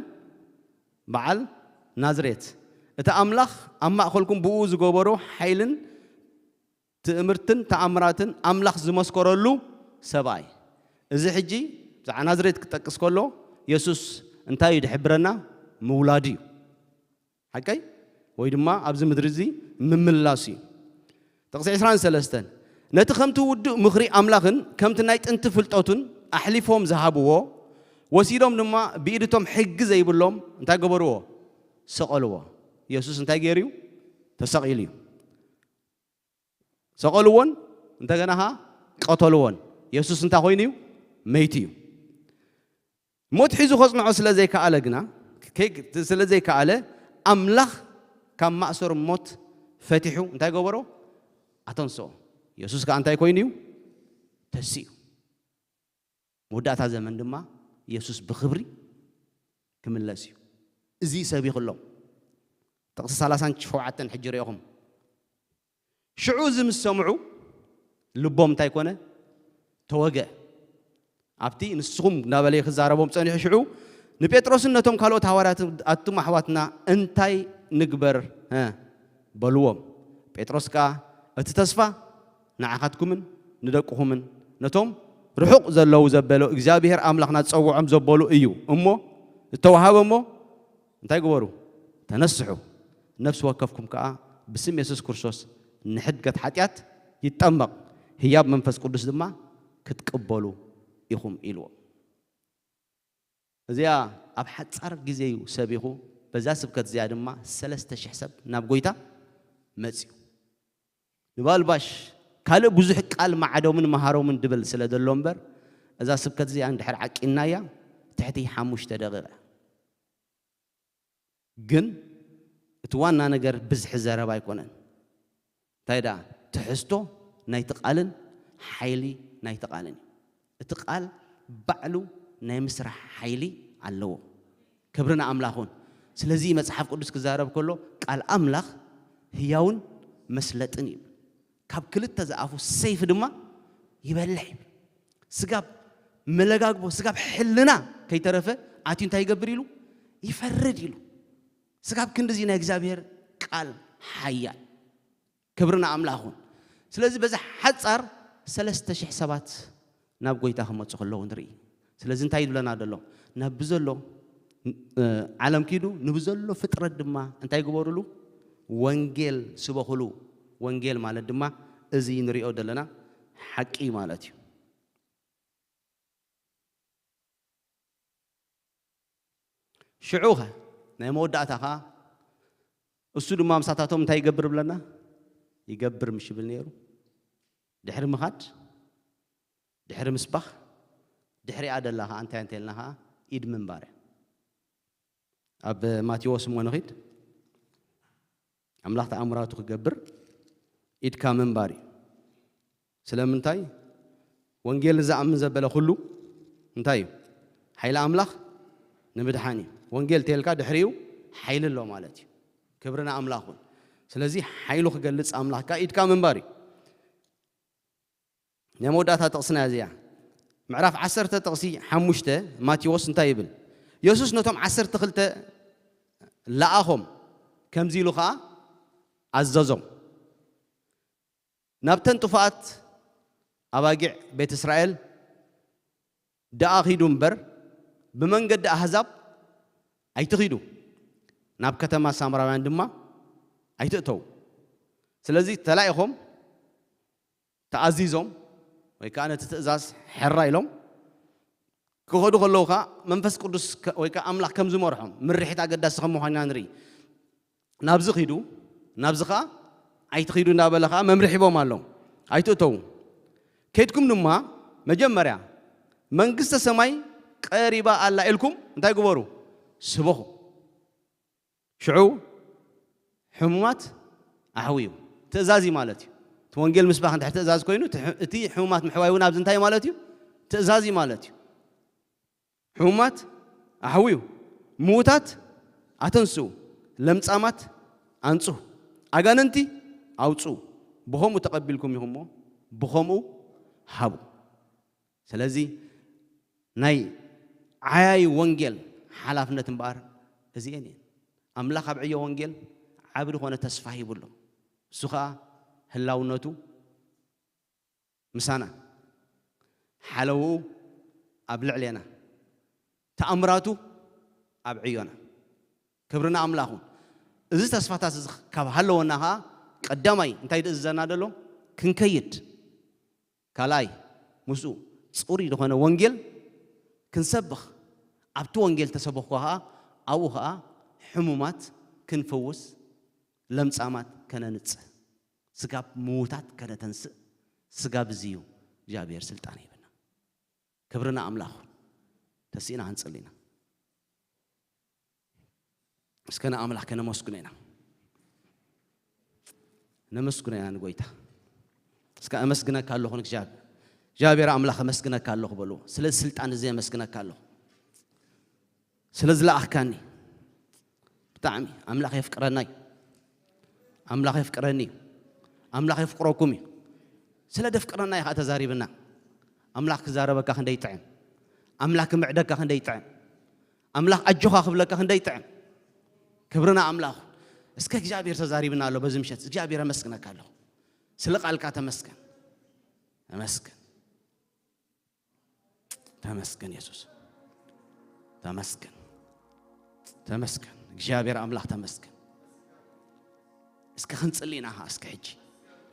بعل نازريت أتأملخ أما أخلكم بوز جبرو حيلن تأمرتن تأمراتن أملخ زمس كرلو سباي إذا حجي زع نازريت كتكس كله يسوس أنتي يحبرنا مولادي هكاي ويدما أبز مدرزي مملاسي تقصي عسران سلستن نتخمتو ودو مخري أملاخن كم تنايت انت فلتوتن أحلفهم ذهبوا وسيرهم لما بيدتهم حق زي بلهم انتا قبروا سقلوا يسوس انتا جيريو تسقيليو سقلوون انتا جناها قتلوون يسوس انتا خوينيو ميتيو موت حيزو خصنا عسلا زي كألقنا كيك تسلا زي كأله أملاخ كم مأسور موت فتحوا انت قبروا أتنسوا يسوس كان انت يكوينيو تسيو مدة زمن دما يسوس بخبري كملاسيو زي سبيخ الله تقص سلاسان شفاعة حجريهم شعوذ السمعوا لبهم تايكونه توجه أبتي نسخم نابلي خزاربهم صنيح شعو نبيتروس إنهم قالوا تهوارات أتم حواتنا أنتي نكبر بلوم بيتروس كا أتتصفى نعقدكمن ندقهمن نتوم رحق زلوا زبلوا إجابير أملاخنا تصوع عم زبلوا إيو أمه التوهاب أمه أنتي قبروا تنسحوا نفس وقفكم كا بسم يسوع كرسوس نحد قد حتيات يتأمق هياب منفس قدس دما كتقبلوا يخم إلو زيا أبحث صار جزيو سبيخو بزاسب كت زيادة ما سلست شحسب نابقويتا مزيو نبال باش كله بزح قال ما عدو من مهارو من دبل سلد اللومبر إذا سبكت زي عند حرعك إنايا تحتي حموش تدغرة جن توانا نجر بزح زارة بايكونن تايدا تحسته نايتقالن حيلي نايتقالن تقال بعلو نايمسرح حيلي علو كبرنا أملاخون سلزي مصحف قدس كزارب كله قال أملاخ هياون مسلتني كاب كلت تزعفو سيف دما يبلع سقاب ملقاقبو سقاب حلنا كي ترفه عاتين تاي قبريلو يفرد يلو سقاب كندزينا اكزابير قال حيال كبرنا أملاخون سلزي بزا حد صار 3,000 ሰባት ናብ ጎይታ ክመጹ ከለዉ ንርኢ ስለዚ እንታይ ይብለና ደሎ ናብ ብዘሎ ዓለም ኪዱ ንብዘሎ ፍጥረት ድማ እንታይ ግበሩሉ ወንጌል ስበኹሉ ወንጌል ማለት ድማ እዚ ንሪኦ ደለና ሓቂ ማለት እዩ ሽዑኸ ናይ መወዳእታኻ እሱ ድማ ምሳታቶም እንታይ ይገብር ብለና ይገብር ምሽ ብል ነይሩ ድሕሪ ምኻድ ድሕሪ ምስባኽ ድሕሪ ኣደላኻ እንታይ እንተልናኻ ኢድ ምንባር ኣብ ማቴዎስ ሞንኺድ ኣምላኽ ተኣምራቱ ክገብር ኢድካ ምንባር ስለምንታይ ወንጌል ዝኣምን ዘበለ ኩሉ እንታይ እዩ ሓይሊ ኣምላኽ ንምድሓን እዩ ወንጌል ተልካ ድሕሪኡ ሓይሊ ኣሎ ማለት እዩ ክብርና ኣምላኹን ስለዚ ሓይሉ ክገልጽ ኣምላኽካ ኢድካ ምንባር እዩ ናይ መወዳእታ ጥቕስና እዚኣ ምዕራፍ 10 ጥቕሲ 5 ማቴዎስ እንታይ ይብል ኢየሱስ ነቶም 12 ለኣኾም ከምዚ ኢሉ ከዓ ኣዘዞም ናብተን ጥፋኣት ኣባጊዕ ቤት እስራኤል ደኣ ኺዱ እምበር ብመንገዲ ኣሕዛብ ኣይትኺዱ ናብ ከተማ ሳምራውያን ድማ ኣይትእተው ስለዚ ተላኢኾም ተኣዚዞም ወይ ከዓ ነቲ ትእዛዝ ሕራ ኢሎም ክኸዱ ከለዉ ከዓ መንፈስ ቅዱስ ወይ ከዓ ኣምላኽ ከም ዝመርሖም ምርሒት ኣገዳሲ ከም ምዃንና ንርኢ ናብዚ ኺዱ ናብዚ ከዓ ኣይትኺዱ እንዳበለ ከዓ መምርሒ ሂቦም ኣለው ኣይትእተው ከይድኩም ድማ መጀመርያ መንግስተ ሰማይ ቀሪባ ኣላ ኢልኩም እንታይ ግበሩ ስበኹ ሽዑ ሕሙማት ኣሕውዩ ትእዛዝ ማለት እዩ እቲ ወንጌል ምስባኽ እንድሕር ትእዛዝ ኮይኑ እቲ ሕሙማት ምሕዋይ እውን ኣብዚ እንታይ ማለት እዩ ትእዛዝ ማለት እዩ ሕሙማት ኣሕውዩ ምዉታት ኣተንስኡ ለምጻማት ኣንጽሁ ኣጋንንቲ ኣውጽኡ ብኸምኡ ተቐቢልኩም ኢኹም እሞ ብኸምኡ ሃቡ ስለዚ ናይ ዓያይ ወንጌል ሓላፍነት እምበኣር እዚአን እየን ኣምላኽ ኣብ ዕዮ ወንጌል ዓብዲ ኾነ ተስፋ ሂቡሎ እሱ ከዓ ህላውነቱ ምሳና ሓለውኡ ኣብ ልዕልና ተኣምራቱ ኣብ ዕዮና ክብርና ኣምላኹ እዚ ተስፋታት እዚ ካብ ሃለወና ከዓ ቀዳማይ እንታይ ድእዘና ደሎ ክንከይድ ካልኣይ ምስኡ ጽሩይ ዝኾነ ወንጌል ክንሰብኽ ኣብቲ ወንጌል ተሰበኽኮ ከዓ ኣብኡ ከዓ ሕሙማት ክንፈውስ ለምጻማት ከነንጽህ ስጋብ ምዉታት ከነተንስእ ስጋብ እዚ እዩ እግዚአብሔር ስልጣን ይብና ክብርና ኣምላኽ ተሲእና ክንጽሊና እስከነ ኣምላኽ ከነመስግነና ነመስግነና ንጎይታ እስከ ኣመስግነካ ኣለኹ እግዚአብሔር ኣምላኽ ኣመስግነካ ኣለኹ በሉ ስለ ስልጣን እዚ ኣመስግነካ ኣለኹ ስለ ዝለኣኽካኒ ብጣዕሚ ኣምላኽ የፍቅረና እዩ ኣምላኽ የፍቅረኒ እዩ ኣምላኽ የፍቅረኩም እዩ ስለ ደፍቅረና ኢኻ ተዛሪብና ኣምላኽ ክዛረበካ ክንደይ ጥዕም ኣምላኽ ክምዕደካ ክንደይ ጥዕም ኣምላኽ ኣጆኻ ክብለካ ክንደይ ጥዕም ክብርና ኣምላኽ እስከ እግዚአብሔር ተዛሪብና ኣሎ በዚ ምሸት እግዚአብሔር ኣመስግነካ ኣለኹ ስለ ቃልካ ተመስገን ተመስገን ተመስገን ኢየሱስ ተመስገን ተመስገን እግዚአብሔር ኣምላኽ ተመስገን እስከ ክንጽሊና እስከ ሕጂ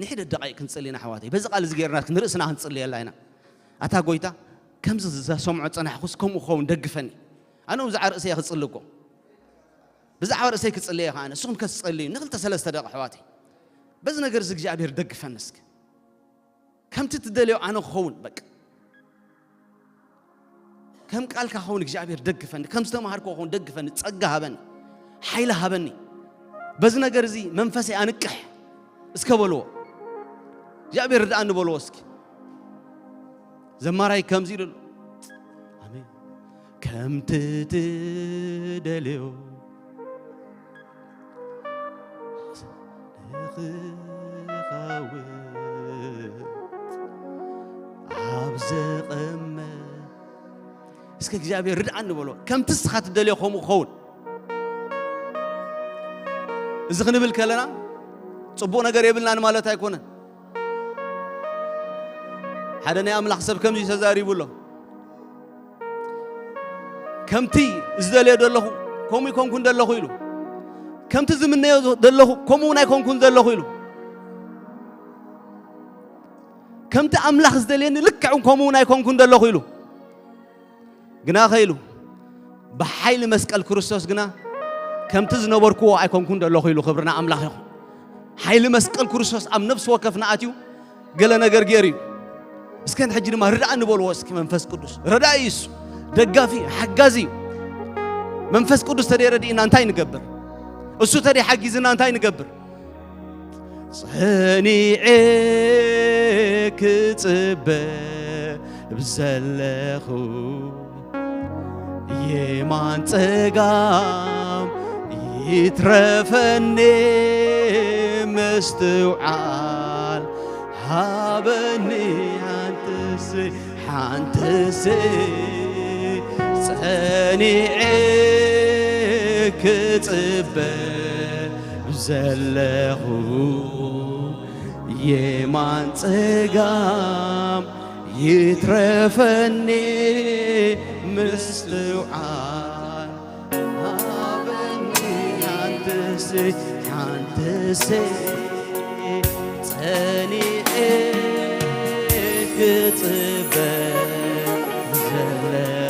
ንሕደ ደቂቕ ክንጽሊና ሓዋተይ በዚ ቃል እዚ ጌርና ክንርእስና ክንጽልየላ ኢና ኣታ ጎይታ ከምዚ ዘሰምዖ ፀናሕኩስ ከምኡ ክኸውን ደግፈኒ ኣነ ብዛዕባ ርእሰይ ክጽሊ እኮ ብዛዕባ ርእሰይ ክጽልየ ከዓ ንስኹም ከትጸልዩ ንኽልተ ሰለስተ ደቂቕ ኣሕዋተይ በዚ ነገር እዚ እግዚአብሔር ደግፈኒ እስኪ ከምቲ ትደልዮ ኣነ ክኸውን በቃ ከም ቃልካ ክኸውን እግዚአብሔር ደግፈኒ ከም ዝተምሃርኮ ክኸውን ደግፈኒ ጸጋ ሃበኒ ሓይሊ ሃበኒ በዚ ነገር እዚ መንፈሰይ ኣንቅሕ እስከ በልዎ እግዚአብሔር ርዳእኒ በልዎ እስኪ ዘማራይ ከምዚ ኢሉ ኣሜን ከምቲ ትደልዮ ንኽኸውን ኣብ ዘቐመ እስከ እግዚአብሔር ርዳእኒ በልዎ ከምቲ እስኻ ትደልዮ ከምኡ ክኸውን እዚ ክንብል ከለና ጽቡቕ ነገር የብልናን ማለት ኣይኮነን حدا ناي أملاخ سب كم زي تزاري بوله كم تي زدلي دلله كم يكون كن دلله خيلو كم تزمن ناي دلله كم وناي كون كن دلله خيلو كم تأملاخ زدليني لك عن كم وناي كون كن دلله خيلو جنا خيلو بحيل مسك الكريستوس جنا كم تزنبر كوا أي كون كن دلله خيلو خبرنا أملاخ حيل مسك الكريستوس أم نفس وقفنا أتيو قالنا جرجيري بس كان حجري ما رد عنه بالواسك منفس قدس ردايس دقافي حجازي منفس قدس تري ردي إن أنتين نقبر السو تري حجيز إن أنتين نقبر صنيعك تبى بزلخو يمان تقام يترفني مستوعال هابني حانتسي صنيعك تبى بزلخو يمان تقام يترفني مستوعال هابني حانتسي صنيعك تبى بزلخو